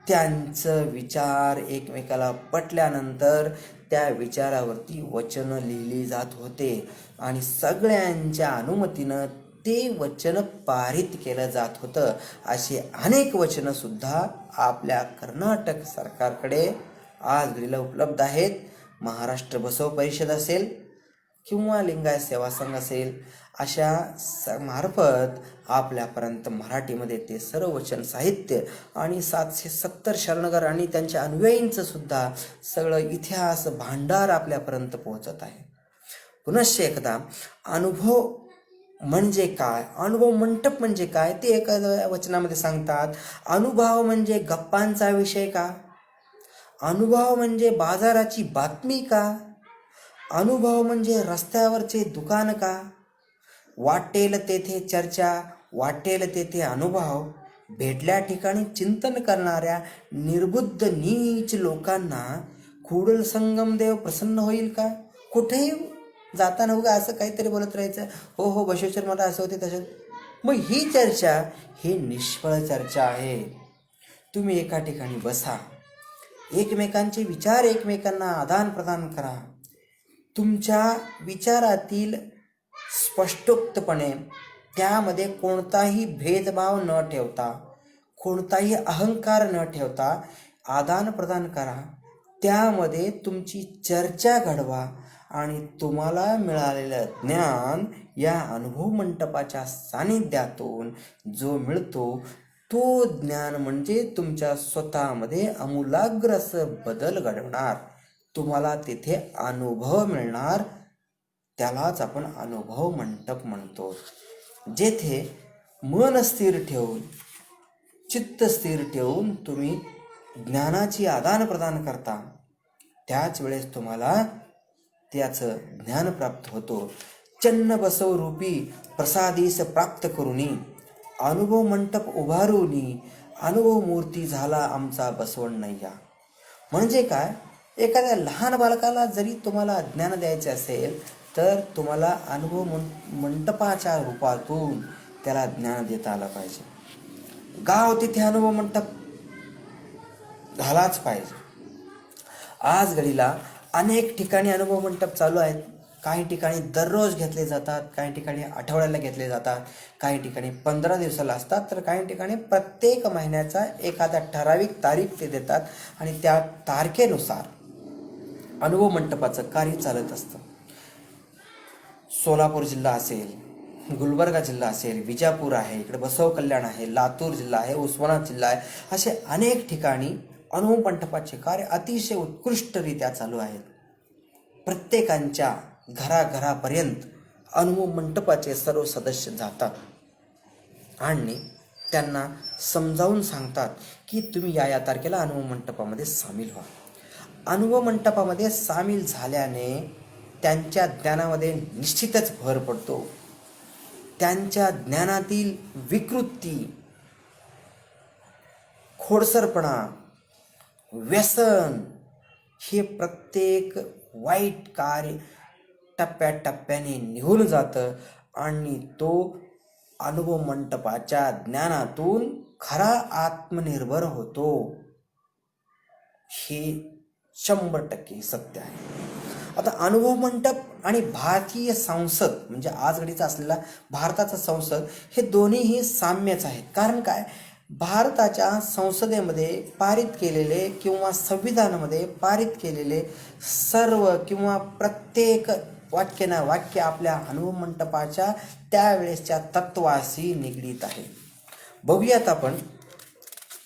त्यांचं विचार एकमेकाला पटल्यानंतर त्या विचारावरती वचनं लिहिली जात होते आणि सगळ्यांच्या अनुमतीनं ते वचन पारित केलं जात होतं. अशी अनेक वचनं सुद्धा आपल्या कर्नाटक सरकारकडे आज घडीला उपलब्ध आहेत. महाराष्ट्र बसव परिषद असेल, किंवा लिंगायत सेवा संघ असेल, अशा मार्फत आपल्यापर्यंत मराठीमध्ये ते सर्व वचन साहित्य आणि 770 शरणगार आणि त्यांच्या अनुयायींचं सुद्धा सगळं इतिहास भांडार आपल्यापर्यंत पोहोचत आहे. पुनश्च एकदा अनुभव म्हणजे काय, अनुभव मंडप म्हणजे काय ते एका वचनामध्ये सांगतात. अनुभव म्हणजे गप्पांचा विषय का, अनुभव म्हणजे बाजाराची बातमी का, अनुभव म्हणजे रस्त्यावरचे दुकान का, वाटेल तेथे चर्चा, वाटेल तेथे अनुभव, भेटल्या ठिकाणी चिंतन करणाऱ्या निर्बुद्ध नीच लोकांना कुडल संगम देव प्रसन्न होईल का. कुठेही जाताना उगा असं काहीतरी बोलत राहायचं, हो हो बसवेश्वर मला असं होते तसं. मग ही चर्चा ही निष्फळ चर्चा आहे. तुम्ही एका ठिकाणी बसा, एकमेकांचे विचार एकमेकांना आदान प्रदान करा. तुमच्या विचारातील स्पष्टोक्तपणे त्यामध्ये कोणताही भेदभाव न ठेवता, कोणताही अहंकार न ठेवता आदान प्रदान करा. त्यामध्ये तुमची चर्चा घडवा आणि तुम्हाला मिळालेलं ज्ञान या अनुभव मंडपाच्या सानिध्यातून जो मिळतो तो ज्ञान म्हणजे तुमच्या स्वतःमध्ये आमूलाग्र असं बदल घडवणार. तुम्हाला तिथे अनुभव मिळणार, त्यालाच आपण अनुभव मंडप म्हणतो. जेथे मन स्थिर ठेवून, चित्त स्थिर ठेवून तुम्ही ज्ञानाची आदान प्रदान करता, त्याच वेळेस तुम्हाला त्याचं ज्ञान प्राप्त होतो. चन्न बसव रूपी प्रसादीस प्राप्त करुनी, अनुभव मंडप उभारूनी, अनुभव मूर्ती झाला आमचा बसवण्णय्या. म्हणजे काय, एखाद्या लहान बालकाला जरी तुम्हाला ज्ञान द्यायचे असेल तर तुम्हाला अनुभव मंडपाच्या रूपातून त्याला ज्ञान देता आलं पाहिजे. गाव तिथे अनुभव मंडप झालाच पाहिजे. आज घडीला अनेक ठिकाणी अनुभव मंडप चालू आहेत. काही ठिकाणी दररोज घेतले जातात, काही ठिकाणी आठवड्याला घेतले जातात, काही ठिकाणी 15 दिवसाला असतात, तर काही ठिकाणी प्रत्येक महिन्याचा एखादा ठराविक तारीख ते देतात आणि त्या तारखेनुसार अनुभव मंडपाचं कार्य चालत असतं. सोलापूर जिल्हा असेल, गुलबर्गा जिल्हा असेल, विजापूर आहे, इकडे बसव कल्याण आहे, लातूर जिल्हा आहे, उस्मानाबाद जिल्हा आहे, असे अनेक ठिकाणी अनुभव मंडपाचे कार्य अतिशय उत्कृष्टरित्या चालू आहेत. प्रत्येकांच्या घराघरापर्यंत अनुभव मंडपाचे सर्व सदस्य जातात आणि त्यांना समजावून सांगतात की तुम्ही या तारखेला अनुभव मंडपामध्ये सामील व्हा. अनुभव मंडपामध्ये सामील झाल्याने त्यांच्या ज्ञानामध्ये निश्चितच भर पडतो. त्यांच्या ज्ञानातील विकृती, खोडसरपणा, व्यसन हे प्रत्येक वाईट कार्य टप्प्याटप्प्याने निघून जातं आणि तो अनुभव मंडपाच्या ज्ञानातून खरा आत्मनिर्भर होतो. हे 100% सत्य आहे. आता अनुभव मंडप आणि भारतीय संसद म्हणजे आज घडीचा असलेला भारताचा संसद हे दोन्हीही साम्यच आहेत. कारण काय, भारताच्या संसदेमध्ये पारित केलेले किंवा संविधानामध्ये पारित केलेले सर्व किंवा प्रत्येक वाक्य ना वाक्य आपल्या अनुभव मंडपाच्या त्यावेळेसच्या तत्वाशी निगडीत आहे. बघूयात आपण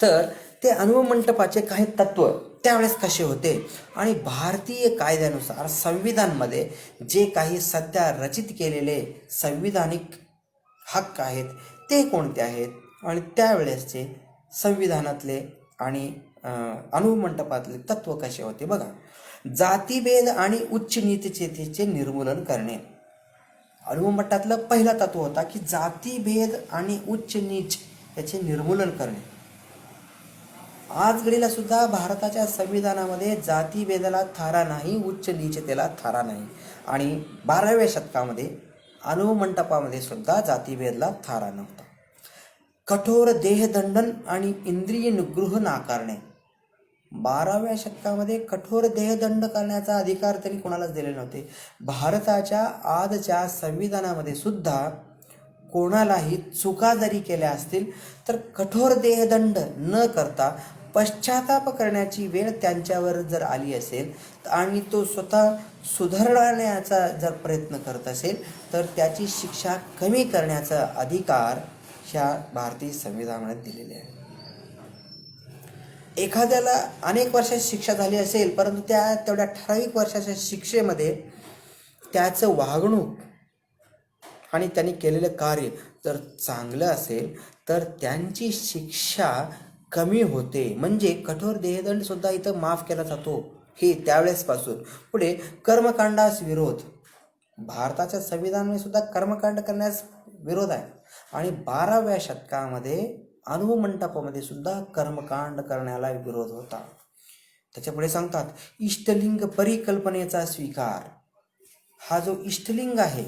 तर ते अनुभव मंडपाचे काही तत्व त्यावेळेस कसे होते आणि भारतीय कायद्यानुसार संविधानमध्ये जे काही सध्या रचित केलेले संविधानिक हक्क आहेत ते कोणते आहेत आणि त्यावेळेसचे संविधानातले आणि अनुभव मंडपातले तत्व कसे होते. बघा, जातीभेद आणि उच्च नीचतेचे निर्मूलन करणे. अनुभव मंडपातलं पहिला तत्व होता की जातीभेद आणि उच्च नीच याचे निर्मूलन करणे. आज घडीला सुद्धा भारताच्या संविधानामध्ये जातीभेदाला थारा नाही, उच्च नीचतेला थारा नाही आणि 12व्या शतकामध्ये अनुभव मंडपामध्ये सुद्धा जातीभेदला थारा नव्हता. कठोर देहदंडन आणि इंद्रिय निग्रह नाकारणे. 12व्या शतकामध्ये कठोर देहदंड करण्याचा अधिकार त्यांनी कोणालाच दिले नव्हते. भारताच्या आजच्या संविधानामध्ये सुद्धा कोणालाही चुका जरी केल्या असतील तर कठोर देहदंड न करता पश्चाताप करण्याची वेळ त्यांच्यावर जर आली असेल आणि तो स्वतः सुधारण्याचा जर प्रयत्न करत असेल तर त्याची शिक्षा कमी करण्याचा अधिकार ह्या भारतीय संविधानात दिलेले आहे. एखाद्याला अनेक वर्षाची शिक्षा झाली असेल परंतु त्या तेवढ्या ठराविक वर्षाच्या शिक्षेमध्ये त्याचं वागणूक आणि त्यांनी केलेलं कार्य जर चांगलं असेल तर त्यांची शिक्षा कमी होते. म्हणजे कठोर देहदंडसुद्धा इथं माफ केला जातो. हे त्यावेळेसपासून पुढे कर्मकांडास विरोध. भारताच्या संविधानाने सुद्धा कर्मकांड करण्यास विरोध आहे आणि 12व्या शतकामध्ये अणुमंडपामध्ये सुद्धा कर्मकांड करण्याला विरोध होता. त्याच्यापुढे सांगतात इष्टलिंग परिकल्पनेचा स्वीकार. हा जो इष्टलिंग आहे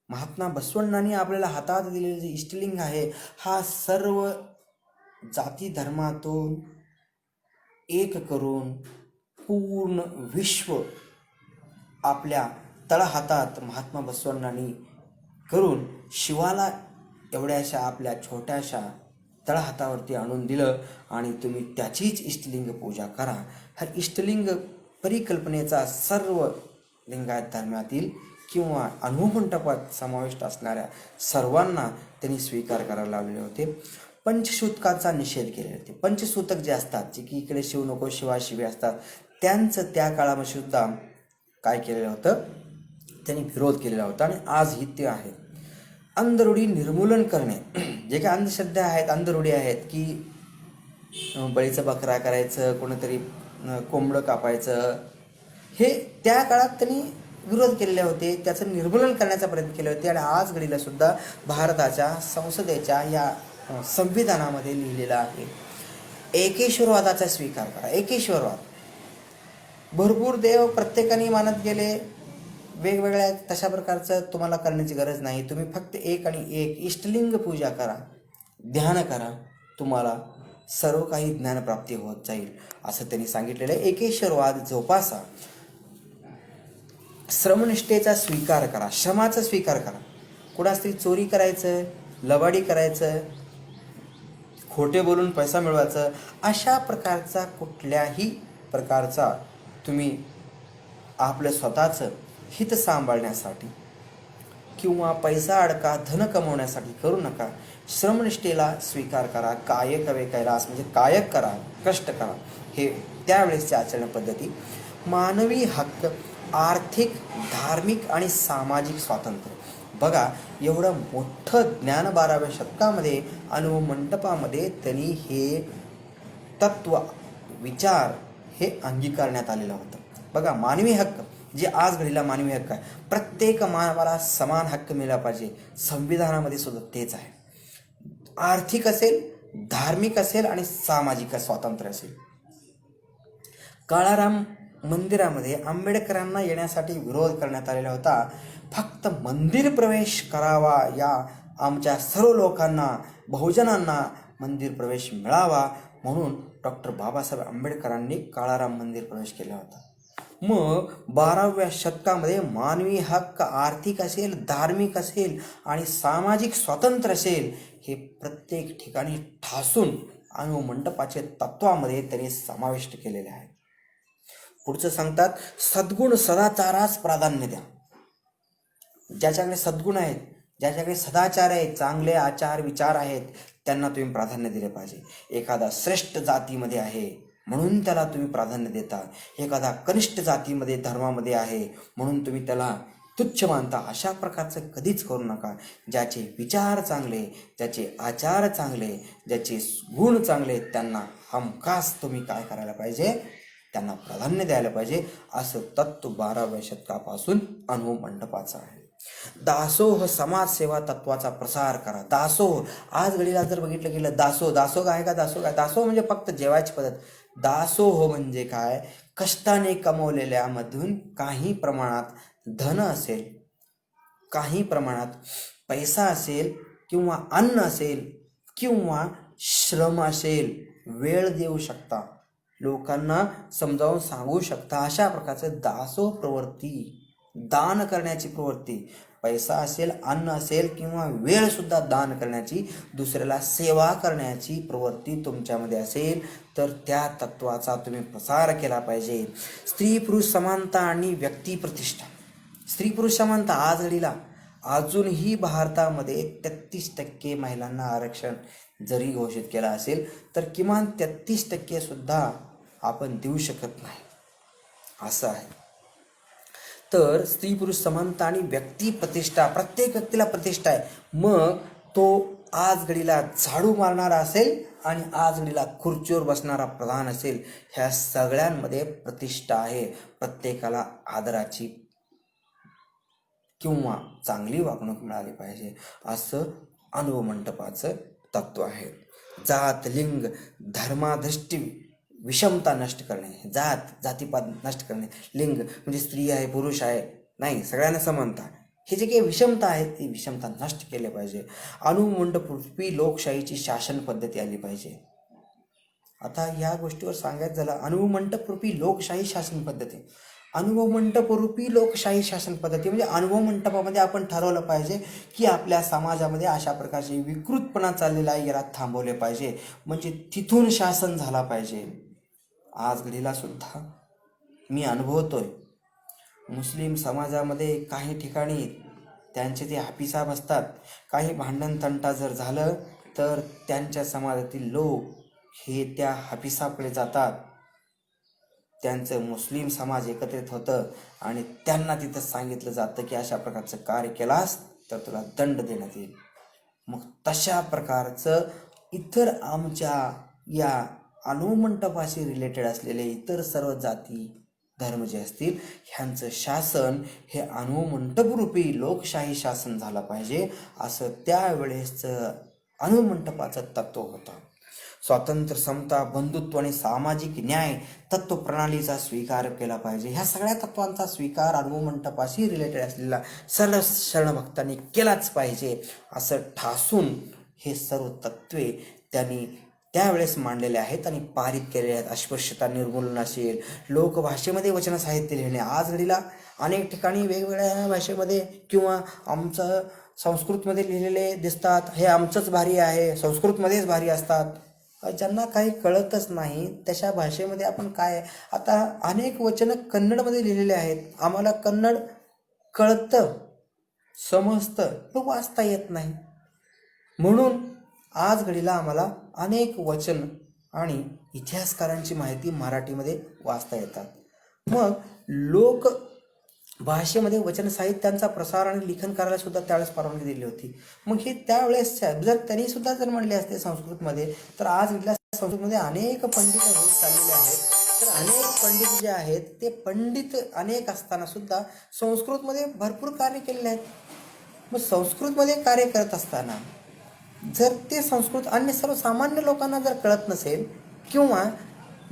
महात्मा बसवण्णांनी आपल्याला हातात दिलेले जे इष्टलिंग आहे हा सर्व जाती धर्मातून एक करून पूर्ण विश्व आपल्या तळहातात महात्मा बसवण्णांनी करून शिवाला एवढ्याशा आपल्या छोट्याशा तळहातावरती आणून दिलं आणि तुम्ही त्याचीच इष्टलिंग पूजा करा. हा इष्टलिंग परिकल्पनेचा सर्व लिंगायत धर्मातील किंवा अणुमंडपात समाविष्ट असणाऱ्या सर्वांना त्यांनी स्वीकार करायला लावलेले होते. पंचसूतकाचा निषेध केले होते. पंचसूतक जे असतात जे की इकडे शिव नको शिवाशिवी असतात त्यांचं त्या काळामध्ये सुद्धा काय केलेलं होतं त्यांनी विरोध केलेला होता आणि आजही ते आहे. अंधरूढी निर्मूलन करणे. जे काही अंधश्रद्धा आहेत अंधरूढी आहेत की बळीचं बकरा करायचं कोणीतरी कोंबडं कापायचं हे त्या काळात त्यांनी विरोध केलेले होते. त्याचं निर्मूलन करण्याचा प्रयत्न केले होते आणि आज घडीला सुद्धा भारताच्या संसदेच्या या संविधानामध्ये लिहिलेलं आहे एकेश्वरवादाचा स्वीकार करा. एकेश्वरवाद भरपूर देव प्रत्येकाने मानत गेले वेगवेगळ्या तशा प्रकारचं तुम्हाला करण्याची गरज नाही. तुम्ही फक्त एक आणि एक इष्टलिंग पूजा करा ध्यान करा तुम्हाला सर्व काही ज्ञानप्राप्ती होत जाईल असं त्यांनी सांगितलेलं आहे. एकेश्वरवाद जोपासा. श्रमनिष्ठेचा स्वीकार करा. श्रमाचा स्वीकार करा. कुणास चोरी करायचं लबाडी करायचं खोटे बोलून पैसा मिळवायचं अशा प्रकारचा कुठल्याही प्रकारचा तुम्ही आपलं स्वतःचं हित सांभाळण्यासाठी किंवा पैसा अडका धन कमवण्यासाठी करू नका. श्रमनिष्ठेला स्वीकार करा. कायक हवे कैलास म्हणजे कायक करा कष्ट करा. हे त्यावेळेसच्या आचरण पद्धती. मानवी हक्क आर्थिक धार्मिक आणि सामाजिक स्वातंत्र्य. बघा एवढं मोठं ज्ञान 12व्या शतकामध्ये अणुमंडपामध्ये त्यांनी हे तत्व विचार हे अंगीकारण्यात आलेलं होतं. बघा मानवी हक्क जे आज घडीला मानवी हक्क आहे प्रत्येक मानवाला समान हक्क मिळाला पाहिजे. संविधानामध्ये सुद्धा तेच आहे. आर्थिक असेल धार्मिक असेल आणि सामाजिक स्वातंत्र्य असेल. काळाराम मंदिरामध्ये आंबेडकरांना येण्यासाठी विरोध करण्यात आलेला होता. फक्त मंदिर प्रवेश करावा या आमच्या सर्व लोकांना बहुजनांना मंदिर प्रवेश मिळावा म्हणून डॉक्टर बाबासाहेब आंबेडकरांनी काळाराम मंदिर प्रवेश केला होता. मग 12व्या शतकामध्ये मानवी हक्क आर्थिक असेल धार्मिक असेल आणि सामाजिक स्वातंत्र्य असेल हे प्रत्येक ठिकाणी ठासून अणुमंडपाच्या तत्वामध्ये त्यांनी समाविष्ट केलेले आहे. पुढचं सांगतात सद्गुण सदाचारास प्राधान्य द्या. ज्याच्याकडे सद्गुण आहेत ज्याच्याकडे सदाचार आहेत चांगले आचार विचार आहेत त्यांना तुम्ही प्राधान्य दिले पाहिजे. एखादा श्रेष्ठ जातीमध्ये आहे म्हणून त्याला तुम्ही प्राधान्य देता. एखादा कनिष्ठ जातीमध्ये धर्मामध्ये आहे म्हणून तुम्ही त्याला तुच्छ मानता. अशा प्रकारचं कधीच करू नका. ज्याचे विचार चांगले ज्याचे आचार चांगले ज्याचे गुण चांगले त्यांना हमखास तुम्ही काय करायला पाहिजे त्यांना प्राधान्य द्यायला पाहिजे. असं तत्व 12व्या शतकापासून अणुमंडपाचं आहे. दासोह समाजसेवा तत्वाचा प्रसार करा. दासोह आज घडीला जर बघितलं गेलं दासोह आहे का दासोह काय दासोह म्हणजे फक्त जेवायची पद्धत. दासोह म्हणजे काय कष्टाने कमवलेल्यामधून काही प्रमाणात धन असेल काही प्रमाणात पैसा असेल किंवा अन्न असेल किंवा श्रम असेल वेळ देऊ शकता लोकांना समजावून सांगू शकता अशा प्रकारचे दासोह प्रवृत्ती दान करण्याची प्रवृत्ती, पैसा असेल, अन्न असेल किंवा वेळ सुद्धा दान करण्याची, दुसऱ्याला सेवा करण्याची प्रवृत्ती तुमच्यामध्ये असेल तर त्या तत्वाचा तुम्ही प्रसार केला पाहिजे. स्त्री पुरुष समानता आणि व्यक्ती प्रतिष्ठा. स्त्री पुरुष समानता आज घडीला अजूनही भारतामध्ये 33% महिलांना आरक्षण जरी घोषित केला असेल तर किमान 33% सुद्धा आपण देऊ शकत नाही, असं आहे. तर स्त्री पुरुष समानता आणि व्यक्ती प्रतिष्ठा, प्रत्येक व्यक्तीला प्रतिष्ठा आहे. मग तो आज घडीला झाडू मारणारा असेल आणि आज घडीला खुर्चीवर बसणारा प्रधान असेल, ह्या सगळ्यांमध्ये प्रतिष्ठा आहे. प्रत्येकाला आदराची किंवा चांगली वागणूक मिळाली पाहिजे, असं अनुभव मंडपाचं तत्व आहे. जात, लिंग, धर्मादृष्टी विषमता नष्ट करणे, जातीपात नष्ट करणे, लिंग म्हणजे स्त्री आहे पुरुष आहे नाही, सगळ्यांना समानता, हे जे काही विषमता आहे ती विषमता नष्ट केली पाहिजे. अनुभवमंडपरूपी लोकशाहीची शासन पद्धती आली पाहिजे. आता या गोष्टीवर सांगायचं झालं, अनुभवमंडपरूपी लोकशाही शासन पद्धती. अनुभवमंडपरूपी लोकशाही शासन पद्धती म्हणजे अनुभव मंडपामध्ये आपण ठरवलं पाहिजे की आपल्या समाजामध्ये अशा प्रकारचे विकृतपणा चाललेला आहे, याला थांबवले पाहिजे, म्हणजे तिथून शासन झाला पाहिजे. आज घडीला सुद्धा मी अनुभवतोय, मुस्लिम समाजामध्ये काही ठिकाणी त्यांचे ते हाफिसाब असतात, काही भांडण तंटा जर झालं तर त्यांच्या समाजातील लोक हे त्या हाफिसाकडे जातात, त्यांचं मुस्लिम समाज एकत्रित होतं आणि त्यांना तिथं सांगितलं जातं की अशा प्रकारचं कार्य केलास तर तुला दंड देण्यात येईल. मग तशा प्रकारचं इतर आमच्या या अनुभवमंडपाशी रिलेटेड असलेले इतर सर्व जाती धर्म जे असतील ह्यांचं शासन हे अनुभवमंडपरूपी लोकशाही शासन झालं पाहिजे, असं त्यावेळेसचं अनुभवमंडपाचं तत्व होतं. स्वातंत्र्य, समता, बंधुत्व आणि सामाजिक न्याय तत्वप्रणालीचा स्वीकार केला पाहिजे. ह्या सगळ्या तत्वांचा स्वीकार अनुभवमंडपाशी रिलेटेड असलेल्या सर्व शरणभक्तांनी केलाच पाहिजे, असं ठासून हे सर्व तत्वे त्यांनी त्यावेळेस मांडलेले आहेत आणि पारित केलेले आहेत. अस्पृश्यता निर्मूलन असेल, लोकभाषेमध्ये वचन साहित्य लिहिणे, आज घडीला अनेक ठिकाणी वेगवेगळ्या भाषेमध्ये किंवा आमचं संस्कृतमध्ये लिहिलेले दिसतात, हे आमचंच भारी आहे, संस्कृतमध्येच भारी असतात. ज्यांना काही कळतच नाही तशा भाषेमध्ये आपण काय, आता अनेक वचनं कन्नडमध्ये लिहिलेले आहेत, आम्हाला कन्नड कळतं, समजतं, पण वाचता येत नाही. म्हणून आज घडीला आम्हाला अनेक वचन आणि इतिहासकारांची माहिती मराठीमध्ये वाचता येतात. मग लोक भाषेमध्ये वचन साहित्यांचा प्रसार आणि लिखन करायला सुद्धा त्यावेळेस परवानगी दिली होती. मग हे त्यावेळेस जर त्यांनी सुद्धा जर म्हणले असते संस्कृतमध्ये, तर आज घडीला संस्कृतमध्ये अनेक पंडित होत चाललेले आहेत. तर अनेक पंडित जे आहेत ते पंडित अनेक असताना सुद्धा संस्कृतमध्ये भरपूर कार्य केलेले आहेत. मग संस्कृतमध्ये कार्य करत असताना जर ते संस्कृत अन्य सर्वसामान्य लोकांना जर कळत नसेल किंवा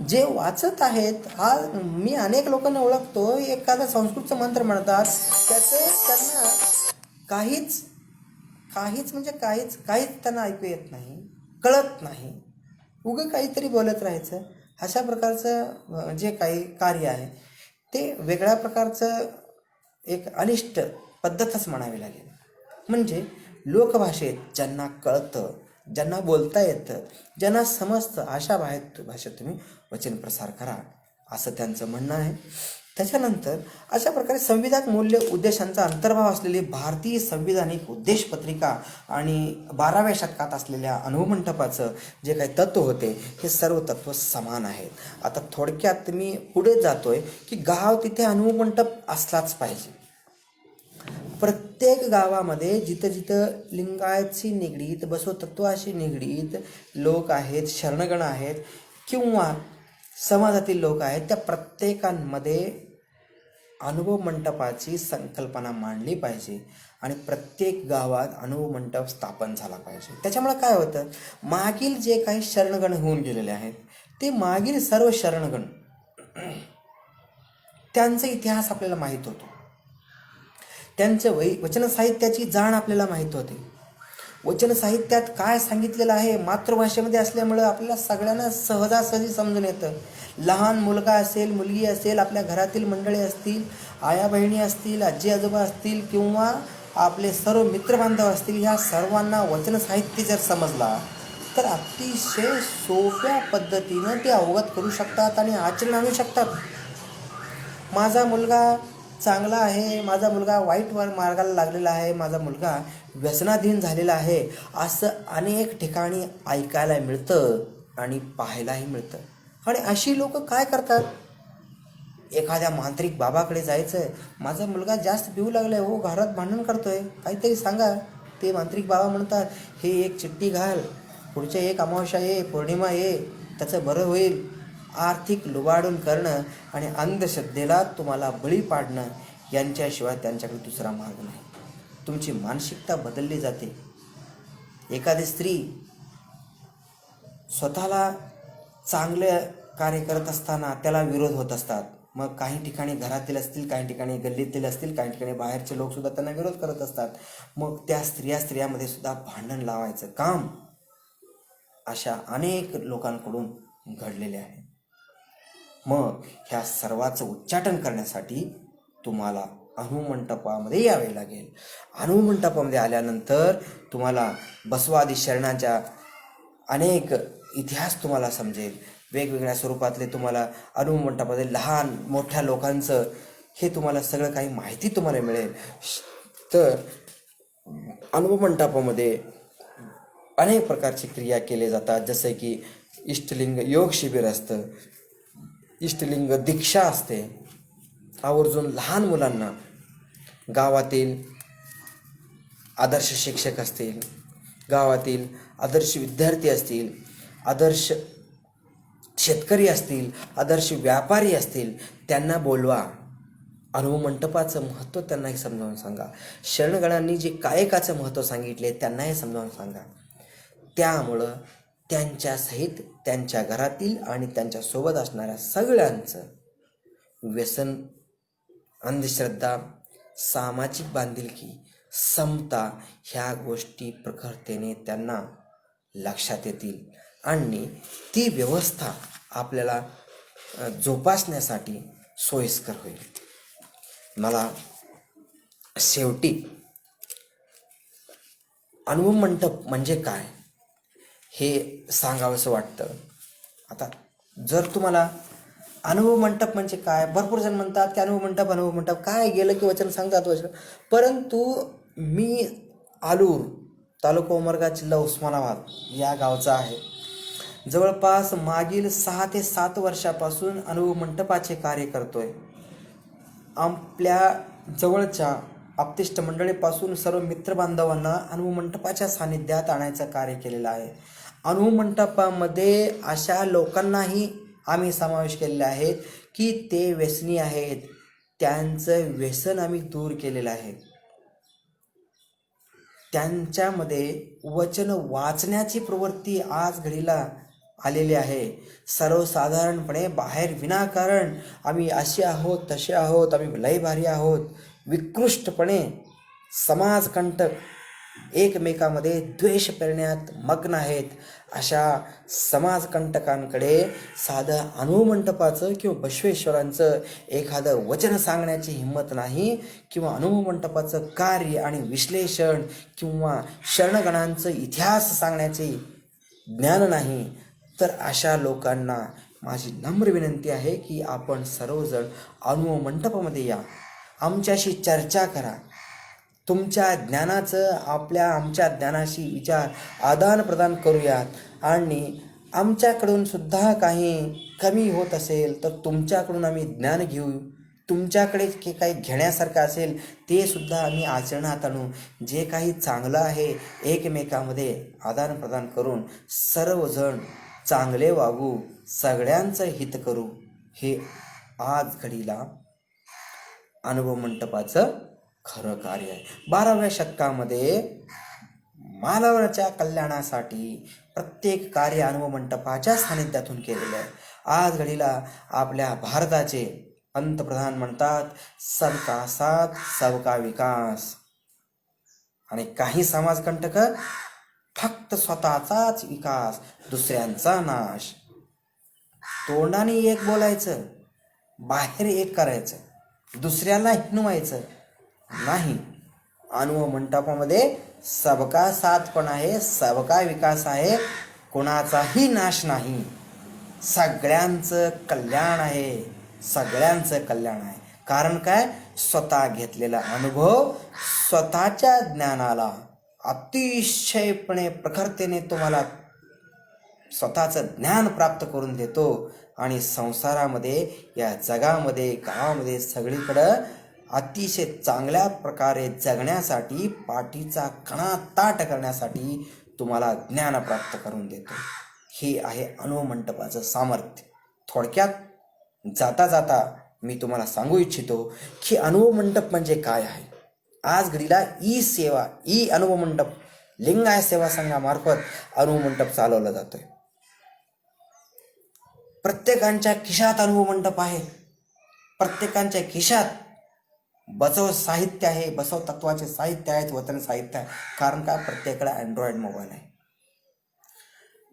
जे वाचत आहेत, आज मी अनेक लोकांना ओळखतो, एखादा संस्कृतचं मंत्र म्हणतात त्याचं त्यांना काहीच त्यांना ऐकू येत नाही, कळत नाही, उगं काहीतरी बोलत राहायचं. अशा प्रकारचं जे काही कार्य आहे ते वेगळ्या प्रकारचं एक अनिष्ट पद्धतच म्हणावी लागेल. म्हणजे लोकभाषेत ज्यांना कळतं, ज्यांना बोलता येतं, ज्यांना समजतं, अशा भाषेत तुम्ही वचन प्रसार करा, असं त्यांचं म्हणणं आहे. त्याच्यानंतर अशा प्रकारे संविधान मूल्य उद्देशांचा अंतर्भाव असलेली भारतीय संविधानिक उद्देश पत्रिका आणि 12व्या शतकात असलेल्या अनुभवमंडपाचं जे काही तत्व होते हे सर्व तत्व समान आहेत. आता थोडक्यात मी पुढे जातोय की गाव तिथे अनुभवमंडप असलाच पाहिजे. प्रत्येक गावामध्ये जिथं जिथं लिंगायतशी निगडीत, बसवतत्वाशी निगडीत लोक आहेत, शरणगण आहेत किंवा समाजातील लोक आहेत, त्या प्रत्येकांमध्ये अनुभव मंडपाची संकल्पना मांडली पाहिजे आणि प्रत्येक गावात अनुभव मंडप स्थापन झाला पाहिजे. त्याच्यामुळे काय होतं, मागील जे काही शरणगण होऊन गेलेले आहेत ते मागील सर्व शरणगण त्यांचा इतिहास आपल्याला माहीत होतो, त्यांचं वचन साहित्याची जाण आपल्याला माहीत होते. वचन साहित्यात काय सांगितलेलं आहे मातृभाषेमध्ये असल्यामुळं आपल्याला सगळ्यांना सहजासहजी समजून येतं. लहान मुलगा असेल, मुलगी असेल, आपल्या घरातील मंडळी असतील, आया बहिणी असतील, आजी आजोबा असतील किंवा आपले सर्व मित्रबांधव असतील, ह्या सर्वांना वचन साहित्य जर समजला तर अतिशय सोप्या पद्धतीनं ते अवगत करू शकतात आणि आचरण आणू शकतात. माझा मुलगा चांगला आहे, माझा मुलगा वाईट मार्गाला लागलेला आहे, माझा मुलगा व्यसनाधीन झालेला आहे, असं अनेक ठिकाणी ऐकायला मिळतं आणि पाहायलाही मिळतं. आणि अशी लोक काय करतात? एखाद्या मांत्रिक बाबाकडे जायचं आहे, माझा मुलगा जास्त पिऊ लागला आहे, हो घरात भांडण करतोय, काहीतरी सांगा. ते मांत्रिक बाबा म्हणतात, हे एक चिठ्ठी घाल, पुढच्या एक अमावस्या ये, पौर्णिमा ये, त्याचं बरं होईल. आर्थिक लुबाडून करणं आणि अंधश्रद्धेला तुम्हाला बळी पाडणं यांच्याशिवाय त्यांच्याकडे दुसरा मार्ग नाही. तुमची मानसिकता बदलली जाते. एखादी स्त्री स्वतःला चांगले कार्य करत असताना त्याला विरोध होत असतात. मग काही ठिकाणी घरातील असतील, काही ठिकाणी गल्लीतील असतील, काही ठिकाणी बाहेरचे लोकसुद्धा त्यांना विरोध करत असतात. मग त्या स्त्रियामध्ये सुद्धा भांडण लावायचं काम अशा अनेक लोकांकडून घडलेले आहे. मग ह्या सर्वाचं उच्चाटन करण्यासाठी तुम्हाला अनुभवमंडपामध्ये यावे लागेल. अनुभवमंडपामध्ये आल्यानंतर तुम्हाला बसवादी शरणांच्या अनेक इतिहास तुम्हाला समजेल. वेगवेगळ्या स्वरूपातले तुम्हाला अनुभवमंडपामध्ये लहान मोठ्या लोकांचं हे तुम्हाला सगळं काही माहिती तुम्हाला मिळेल. तर अनुभवमंडपामध्ये अनेक प्रकारची क्रिया केले जातात. जसे की इष्टलिंग योग शिबिर असतं, इष्टलिंग दीक्षा असते. आवर्जून लहान मुलांना गावातील आदर्श शिक्षक असतील, गावातील आदर्श विद्यार्थी असतील, आदर्श शेतकरी असतील, आदर्श व्यापारी असतील, त्यांना बोलवा. अनुभवमंडपाचं महत्त्व त्यांनाही समजावून सांगा. शरणगणांनी जे कायकाचं महत्त्व सांगितले त्यांनाही समजावून सांगा. त्यामुळं त्यांच्यासहित त्यांच्या घरातील आणि त्यांच्यासोबत असणाऱ्या सगळ्यांचं व्यसन, अंधश्रद्धा, सामाजिक बांधिलकी, समता ह्या गोष्टी प्रखरतेने त्यांना लक्षात येतील आणि ती व्यवस्था आपल्याला जोपासण्यासाठी सोयीस्कर होईल. मला शेवटी अनुभवमंडप म्हणजे काय हे सांगावंसं वाटतं. आता जर तुम्हाला अनुभवमंडप म्हणजे काय, भरपूर जण म्हणतात की अनुभवमंडप काय, गेलं की वचन सांगतात वचन. परंतु मी आलूर, तालुका उमरगा, जिल्हा उस्मानाबाद या गावचा आहे. जवळपास मागील 6 ते 7 वर्षापासून अनुभवमंडपाचे कार्य करतोय. आपल्या जवळच्या आप्तेष्ट मंडळीपासून सर्व मित्रबांधवांना अनुभवमंडपाच्या सानिध्यात आणायचं कार्य केलेलं आहे. अनुभवमंडपामध्ये अशा लोकांनाही आम्ही समावेश केलेले आहेत की ते व्यसनी आहेत, त्यांचं व्यसन आम्ही दूर केलेलं आहे. त्यांच्यामध्ये वचन वाचण्याची प्रवृत्ती आज घडीला आलेली आहे. सर्वसाधारणपणे बाहेर विनाकारण आम्ही असे आहोत, तसे आहोत, आम्ही लय भारी आहोत, विकृष्टपणे समाजकंटक एकमेकामध्ये द्वेष पेरण्यात मग्न आहेत. अशा समाजकंटकांकडे साधं अनुभवमंडपाचं किंवा बसवेश्वरांचं एखादं वचन सांगण्याची हिंमत नाही, किंवा अनुभवमंडपाचं कार्य आणि विश्लेषण किंवा शरणगणांचं इतिहास सांगण्याचे ज्ञान नाही. तर अशा लोकांना माझी नम्र विनंती आहे की आपण सर्वजण अनुभवमंडपामध्ये या, आमच्याशी चर्चा करा. तुमच्या ज्ञानाचं आमच्या ज्ञानाशी विचार आदान प्रदान करूयात आणि आमच्याकडून सुद्धा काही कमी होत असेल तर तुमच्याकडून आम्ही ज्ञान घेऊ. तुमच्याकडे काही घेण्यासारखं असेल ते सुद्धा आम्ही आचरणात आणू. जे काही चांगलं आहे एकमेकामध्ये आदान प्रदान करून सर्वजण चांगले वागू, सगळ्यांचं हित करू. हे आज घडीला अनुभवमंडपाचं खरं कार्य आहे. 12व्या शतकामध्ये मानवाच्या कल्याणासाठी प्रत्येक कार्य अनुभवमंडपाच्या सानिध्यातून केलेलं आहे. आज घडीला आपल्या भारताचे पंतप्रधान म्हणतात सबका साथ सबका विकास, आणि काही समाजकंटक फक्त स्वतःचाच विकास, दुसऱ्यांचा नाश. तोंडाने एक बोलायचं, बाहेर एक करायचं. दुसऱ्याला हिनवायचं नाही. अनुभव मंडपामध्ये सबका साथ पण आहे, सबका विकास आहे, कोणाचाही नाश नाही. सगळ्यांचं कल्याण आहे, सगळ्यांचं कल्याण आहे. कारण काय? स्वतः घेतलेला अनुभव स्वतःच्या ज्ञानाला अतिशयपणे प्रखरतेने तुम्हाला स्वतःचं ज्ञान प्राप्त करून देतो आणि संसारामध्ये, या जगामध्ये, गावामध्ये सगळीकडं अतिशय चांगल्या प्रकारे जगण्यासाठी, पाठीचा कणा ताट करण्यासाठी तुम्हाला ज्ञान प्राप्त करून देतो. हे आहे अनुभव मंडपाचं सामर्थ्य. थोडक्यात जाता जाता मी तुम्हाला सांगू इच्छितो की अनुभव मंडप म्हणजे काय आहे. आज घडीला ई सेवा, ई अनुभव मंडप, लिंगायत सेवा संघामार्फत अनुभव मंडप चालवला जातोय. प्रत्येकांच्या खिशात अनुभव मंडप आहे. प्रत्येकांच्या खिशात बसव साहित्य आहे, बसव तत्वाचे साहित्य आहेत, वचन साहित्य आहे. कारण का? प्रत्येकाला अँड्रॉइड मोबाईल आहे.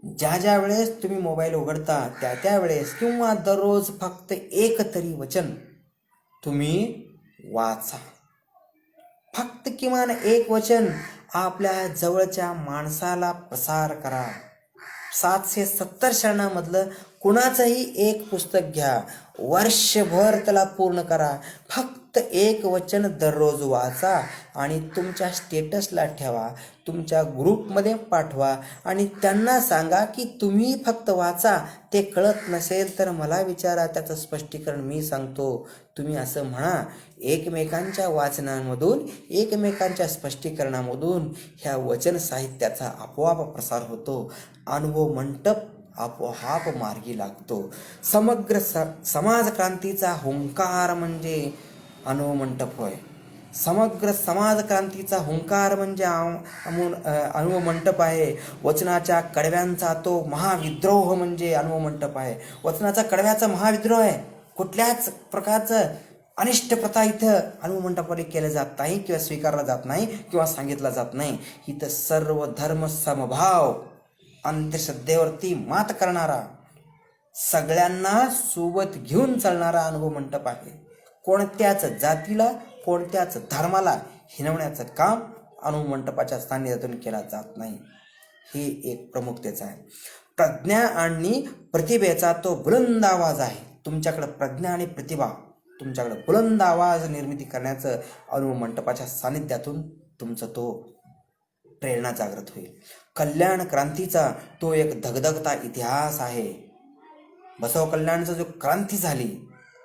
ज्या ज्या वेळेस तुम्ही मोबाईल उघडता त्या त्या वेळेस किंवा दररोज फक्त एक तरी वचन तुम्ही वाचा. फक्त किमान एक वचन आपल्या जवळच्या माणसाला प्रसार करा. 770 शरणामधलं कुणाचंही एक पुस्तक घ्या, वर्षभर त्याला पूर्ण करा. फक्त एक वचन दररोज वाचा आणि तुमच्या स्टेटसला ठेवा, तुमच्या ग्रुपमध्ये पाठवा आणि त्यांना सांगा की तुम्ही फक्त वाचा. ते कळत नसेल तर मला विचारा, त्याचं स्पष्टीकरण मी सांगतो. तुम्ही असं म्हणा. एकमेकांच्या वाचनांमधून, एकमेकांच्या स्पष्टीकरणामधून ह्या वचन साहित्याचा आपोआप प्रसार होतो. अनुभव मंडप आपोआप मार्गी लागतो. समग्र समाज क्रांतीचा हुंकार म्हणजे अनुभव मंडप होय. समग्र समाज क्रांतीचा हुंकार म्हणजे अनुभव मंडप आहे. वचनाच्या कडव्यांचा तो महाविद्रोह म्हणजे अनुभव मंडप आहे. वचनाचा कडव्याचा महाविद्रोह आहे. कुठल्याच प्रकारचं अनिष्ट प्रथा इथं अनुभव मंडपाने केलं जात नाही किंवा स्वीकारला जात नाही किंवा सांगितला जात नाही. इथं सर्व धर्म समभाव, अंधश्रद्धेवरती मात करणारा, सगळ्यांना सोबत घेऊन चालणारा अनुभव मंडप आहे. कोणत्याच जातीला, कोणत्याच धर्माला हिणवण्याचं काम अनुभव मंडपाच्या सान्निध्यातून केला जात नाही. हे एक प्रमुखतेच आहे. प्रज्ञा आणि प्रतिभेचा तो बुलंद आवाज आहे. तुमच्याकडे प्रज्ञा आणि प्रतिभा, तुमच्याकडे बुलंद आवाज निर्मिती करण्याचं अनुभव मंडपाच्या सान्निध्यातून तुमचं तो प्रेरणा जागृत होईल. कल्याण क्रांतीचा तो एक धगधगता इतिहास आहे. बसव कल्याणचा जो क्रांती झाली,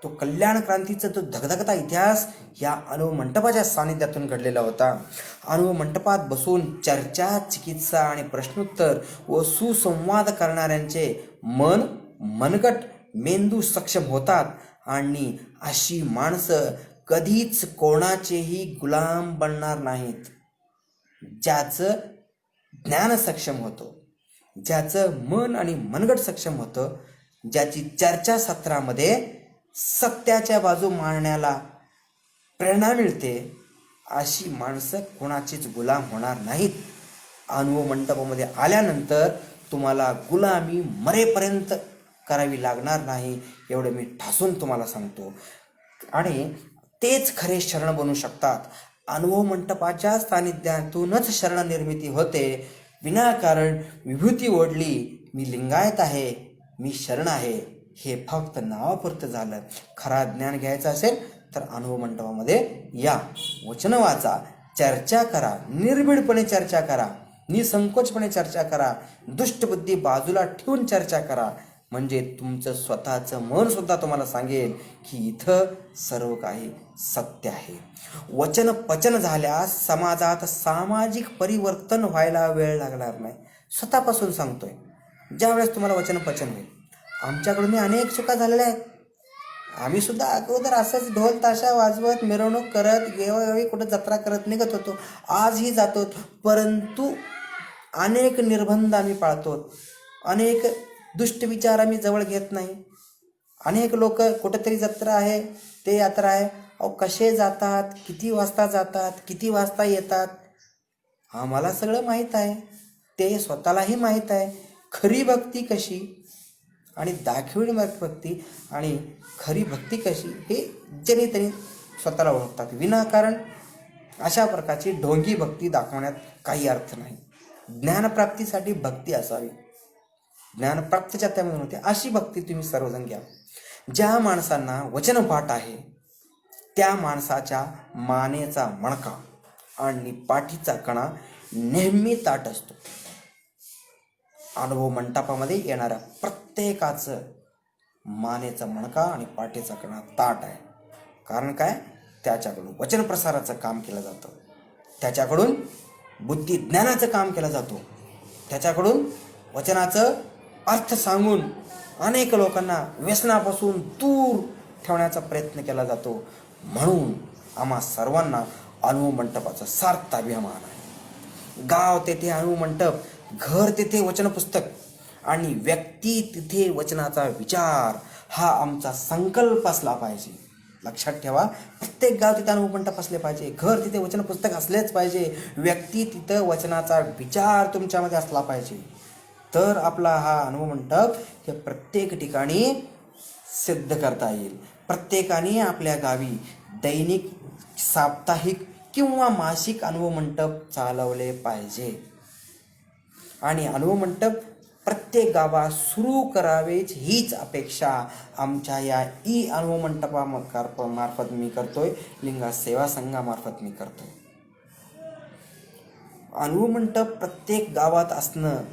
तो कल्याण क्रांतीचा तो धगधगता इतिहास या अनुभव मंडपाच्या सानिध्यातून घडलेला होता. अनुभव मंडपात बसून चर्चा, चिकित्सा आणि प्रश्नोत्तर व सुसंवाद करणाऱ्यांचे मनगट, मेंदू सक्षम होतात आणि अशी माणसं कधीच कोणाचेही गुलाम बनणार नाहीत. ज्याचं ज्ञान सक्षम होतं, ज्याचं मन आणि मनगट सक्षम होतं, ज्याची चर्चा सत्रामध्ये सत्याच्या बाजू मांडण्याला प्रेरणा मिळते, अशी माणसं कोणाचीच गुलाम होणार नाहीत. अनुभव मंडपामध्ये आल्यानंतर तुम्हाला गुलामी मरेपर्यंत करावी लागणार नाही, एवढं मी ठासून तुम्हाला सांगतो. आणि तेच खरे शरण बनू शकतात. अनुभव मंडपाच्या सानिध्यातूनच शरण निर्मिती होते. विनाकारण विभूती ओढली, मी लिंगायत आहे, मी शरण आहे, हे फक्त नावापुरतं झालं. खरा ज्ञान घ्यायचं असेल तर अनुभव मंडपामध्ये या, वचन वाचा, चर्चा करा, निर्भीडपणे चर्चा करा, निसंकोचपणे चर्चा करा, दुष्टबुद्धी बाजूला ठेवून चर्चा करा. म्हणजे तुमचं स्वतःचं मन सुद्धा तुम्हाला सांगेल की इथं सर्व काही सत्य आहे. वचन पचन झाल्यास समाजात सामाजिक परिवर्तन व्हायला वेळ लागणार नाही. स्वतःपासून सांगतोय. ज्यावेळेस तुम्हाला वचन पचन होईल. आमच्याकडून अनेक चुका झालेल्या आहेत. आम्ही सुद्धा अगोदर असंच ढोल ताशा वाजवत, मिरवणूक करत, वेळोवेळी कुठं जत्रा करत निघत होतो. आजही जातो, परंतु अनेक निर्बंध आम्ही पाळतो. अनेक दुष्ट विचार आम्ही जवळ घेत नाही. अनेक लोक कुठंतरी जत्रा आहे, ते यात्रा आहे, अहो कसे जातात, किती वाजता जातात, किती वाजता येतात, आम्हाला सगळं माहीत आहे. ते स्वतःलाही माहीत आहे. खरी भक्ती कशी आणि दाखवणी भक्ती आणि खरी भक्ती कशी हे ज्यांनी त्यांनी स्वतःला ओळखतात. विनाकारण अशा प्रकारची ढोंगी भक्ती दाखवण्यात काही अर्थ नाही. ज्ञानप्राप्तीसाठी भक्ती असावी, ज्ञानप्राप्तीच्या त्यामध्ये होते अशी भक्ती तुम्ही सर्वजण घ्या. ज्या माणसांना वचनपाठ आहे त्या माणसाच्या मानेचा मणका आणि पाठीचा कणा नेहमी ताठ असतो. अनुभव मंडपामध्ये येणाऱ्या प्रत्येकाचं मानेचा मणका आणि पाठीचा कणा ताठ आहे. कारण काय? त्याच्याकडून वचन प्रसाराचं काम केलं जातं, त्याच्याकडून बुद्धी ज्ञानाचं काम केलं जातो, त्याच्याकडून वचनाचं अर्थ सांगून अनेक लोकांना व्यसनापासून दूर ठेवण्याचा प्रयत्न केला जातो. म्हणून आम्हा सर्वांना अनुभव मंडपाचा सार्थ अभिमान आहे. गाव तेथे अनुभव मंडप, घर तेथे वचन पुस्तक आणि व्यक्ती तिथे वचनाचा विचार हा आमचा संकल्प असला पाहिजे. लक्षात ठेवा, प्रत्येक गाव तिथे अनुभव मंडप असले पाहिजे, घर तिथे वचन पुस्तक असलेच पाहिजे, व्यक्ती तिथं वचनाचा विचार तुमच्यामध्ये असला पाहिजे. तर आपला हा अनुभव मंडप हे प्रत्येक ठिकाणी सिद्ध करता येईल. प्रत्येकाने आपल्या गावी दैनिक, साप्ताहिक किंवा मासिक अनुभव मंडप चालवले पाहिजे आणि अनुभव मंडप प्रत्येक गावात सुरू करावेच हीच अपेक्षा आमच्या या अनुभव मंडपामार्फत मी करतोय, लिंगा सेवा संघामार्फत मी करतोय. अनुभव मंडप प्रत्येक गावात असणं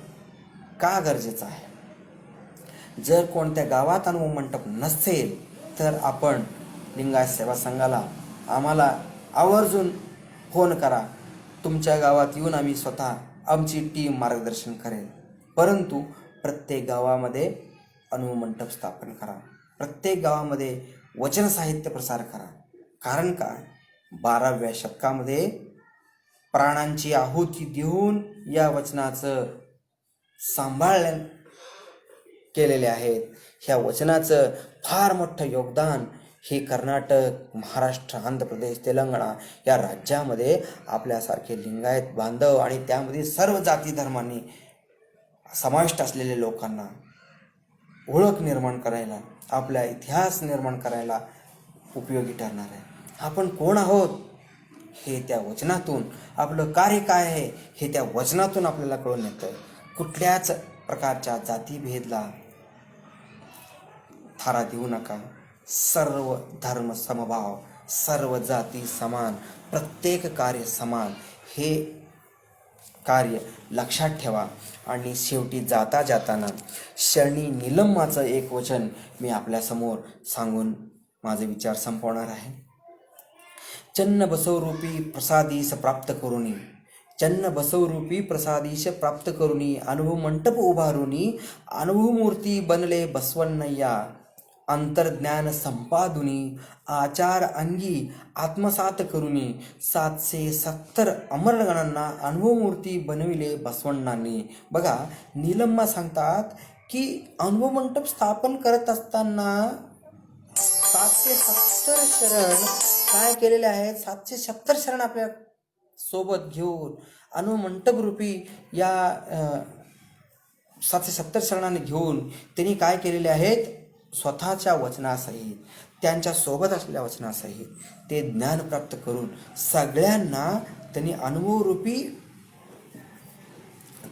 का गरजेचं आहे? जर कोणत्या गावात अनुभव मंडप नसेल तर आपण लिंगायत सेवा संघाला आम्हाला आवर्जून फोन करा. तुमच्या गावात येऊन आम्ही स्वतः आमची टीम मार्गदर्शन करेल. परंतु प्रत्येक गावामध्ये अनुभव मंडप स्थापन करा, प्रत्येक गावामध्ये वचन साहित्य प्रसार करा. कारण काय? 12व्या शतकामध्ये प्राणांची आहुती देऊन या वचनाचं सांभाळ केलेले आहेत. ह्या वचनाचं फार मोठं योगदान हे कर्नाटक, महाराष्ट्र, आंध्र प्रदेश, तेलंगणा या राज्यामध्ये आपल्यासारखे लिंगायत बांधव आणि त्यामध्ये सर्व जाती धर्मांनी समाविष्ट असलेल्या लोकांना ओळख निर्माण करायला, आपला इतिहास निर्माण करायला उपयोगी ठरणार आहे. आपण कोण आहोत हे त्या वचनातून, आपलं कार्य काय आहे हे त्या वचनातून आपल्याला कळून येतं. कुठल्याच प्रकारच्या जातीभेदला थारा देऊ नका. सर्व धर्म समभाव, सर्व जाती समान, प्रत्येक कार्य समान हे कार्य लक्षात ठेवा. आणि शेवटी जाताना शरणी निलंबाचं एक वचन मी आपल्यासमोर सांगून माझे विचार संपवणार आहे. चन्न बसवरूपी प्रसादीस प्राप्त करुनी, चन्न बसवरूपी प्रसादीश प्राप्त करुनी, अनुभव मंडप उभारुनी, अनुभव मूर्ती बनले बसवण्णय्या, अंतर्ज्ञान संपादुनी, आचार अंगी आत्मसात करुनी, 770 अमरगणांना अनुभवमूर्ती बनविले बसवण्णांनी. बघा, निलंबा सांगतात की अनुभव मंडप स्थापन करत असताना 770 शरण काय केलेले आहेत? 770 शरण आपल्या सोबत घेऊन अनुभव मंडप रूपी या 770 शरणांनी घेऊन त्यांनी काय केलेले आहेत? स्वतःच्या वचनासहित, त्यांच्या सोबत असलेल्या वचनासहित ते ज्ञान प्राप्त करून सगळ्यांना त्यांनी अनुभवरूपी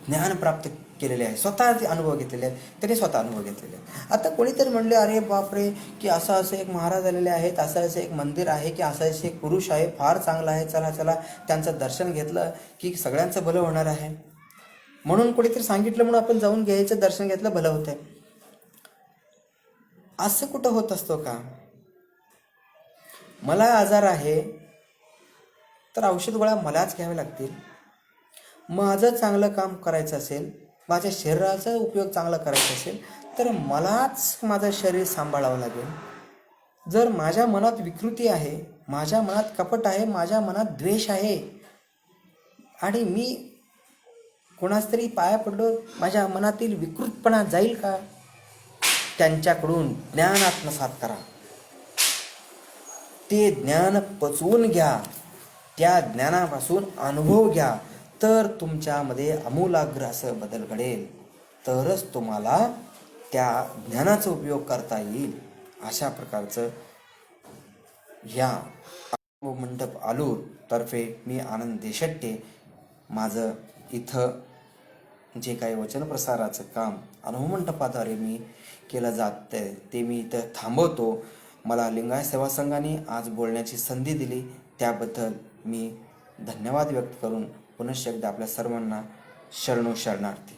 ज्ञान प्राप्त केलेले आहे. स्वतः ते अनुभव घेतलेले आहेत, त्यांनी स्वतः अनुभव घेतलेले आहेत. आता कोणीतरी म्हणले, अरे बापरे, की असं एक महाराज आलेले आहेत, असं एक मंदिर आहे, की असं एक पुरुष आहे, फार चांगला आहे, चला त्यांचं दर्शन घेतलं की सगळ्यांचं भलं होणार आहे. म्हणून कोणीतरी सांगितलं म्हणून आपण जाऊन घ्यायचं, दर्शन घेतलं, भलं होतंय. असं कुठं होत असतो का? मला आजार आहे तर औषध गोळ्या मलाच घ्यावे लागतील. माझं चांगलं काम करायचं असेल, माझ्या शरीराचा उपयोग चांगला करायचा असेल तर मलाच माझं शरीर सांभाळावं लागेल. जर माझ्या मनात विकृती आहे, माझ्या मनात कपट आहे, माझ्या मनात द्वेष आहे आणि मी कोणाच तरी पाया पडलो, माझ्या मनातील विकृतपणा जाईल का? त्यांच्याकडून ज्ञान आत्मसात करा, ते ज्ञान पचवून घ्या, त्या ज्ञानापासून अनुभव घ्या, तर तुमच्यामध्ये आमूलाग्र असं बदल घडेल. तरच तुम्हाला त्या ज्ञानाचा उपयोग करता येईल. अशा प्रकारचं ह्या अनुभव मंडप आलूर तर्फे मी आनंद देशट्टे माझं इथं जे काही वचनप्रसाराचं काम अनुभव मंडपाद्वारे मी केलं जातं ते मी इथं थांबवतो. मला लिंगायत सेवा संघाने आज बोलण्याची संधी दिली त्याबद्दल मी धन्यवाद व्यक्त करून पुनश्च एकदा आपल्या सर्वांना शरणो शरणार्थी.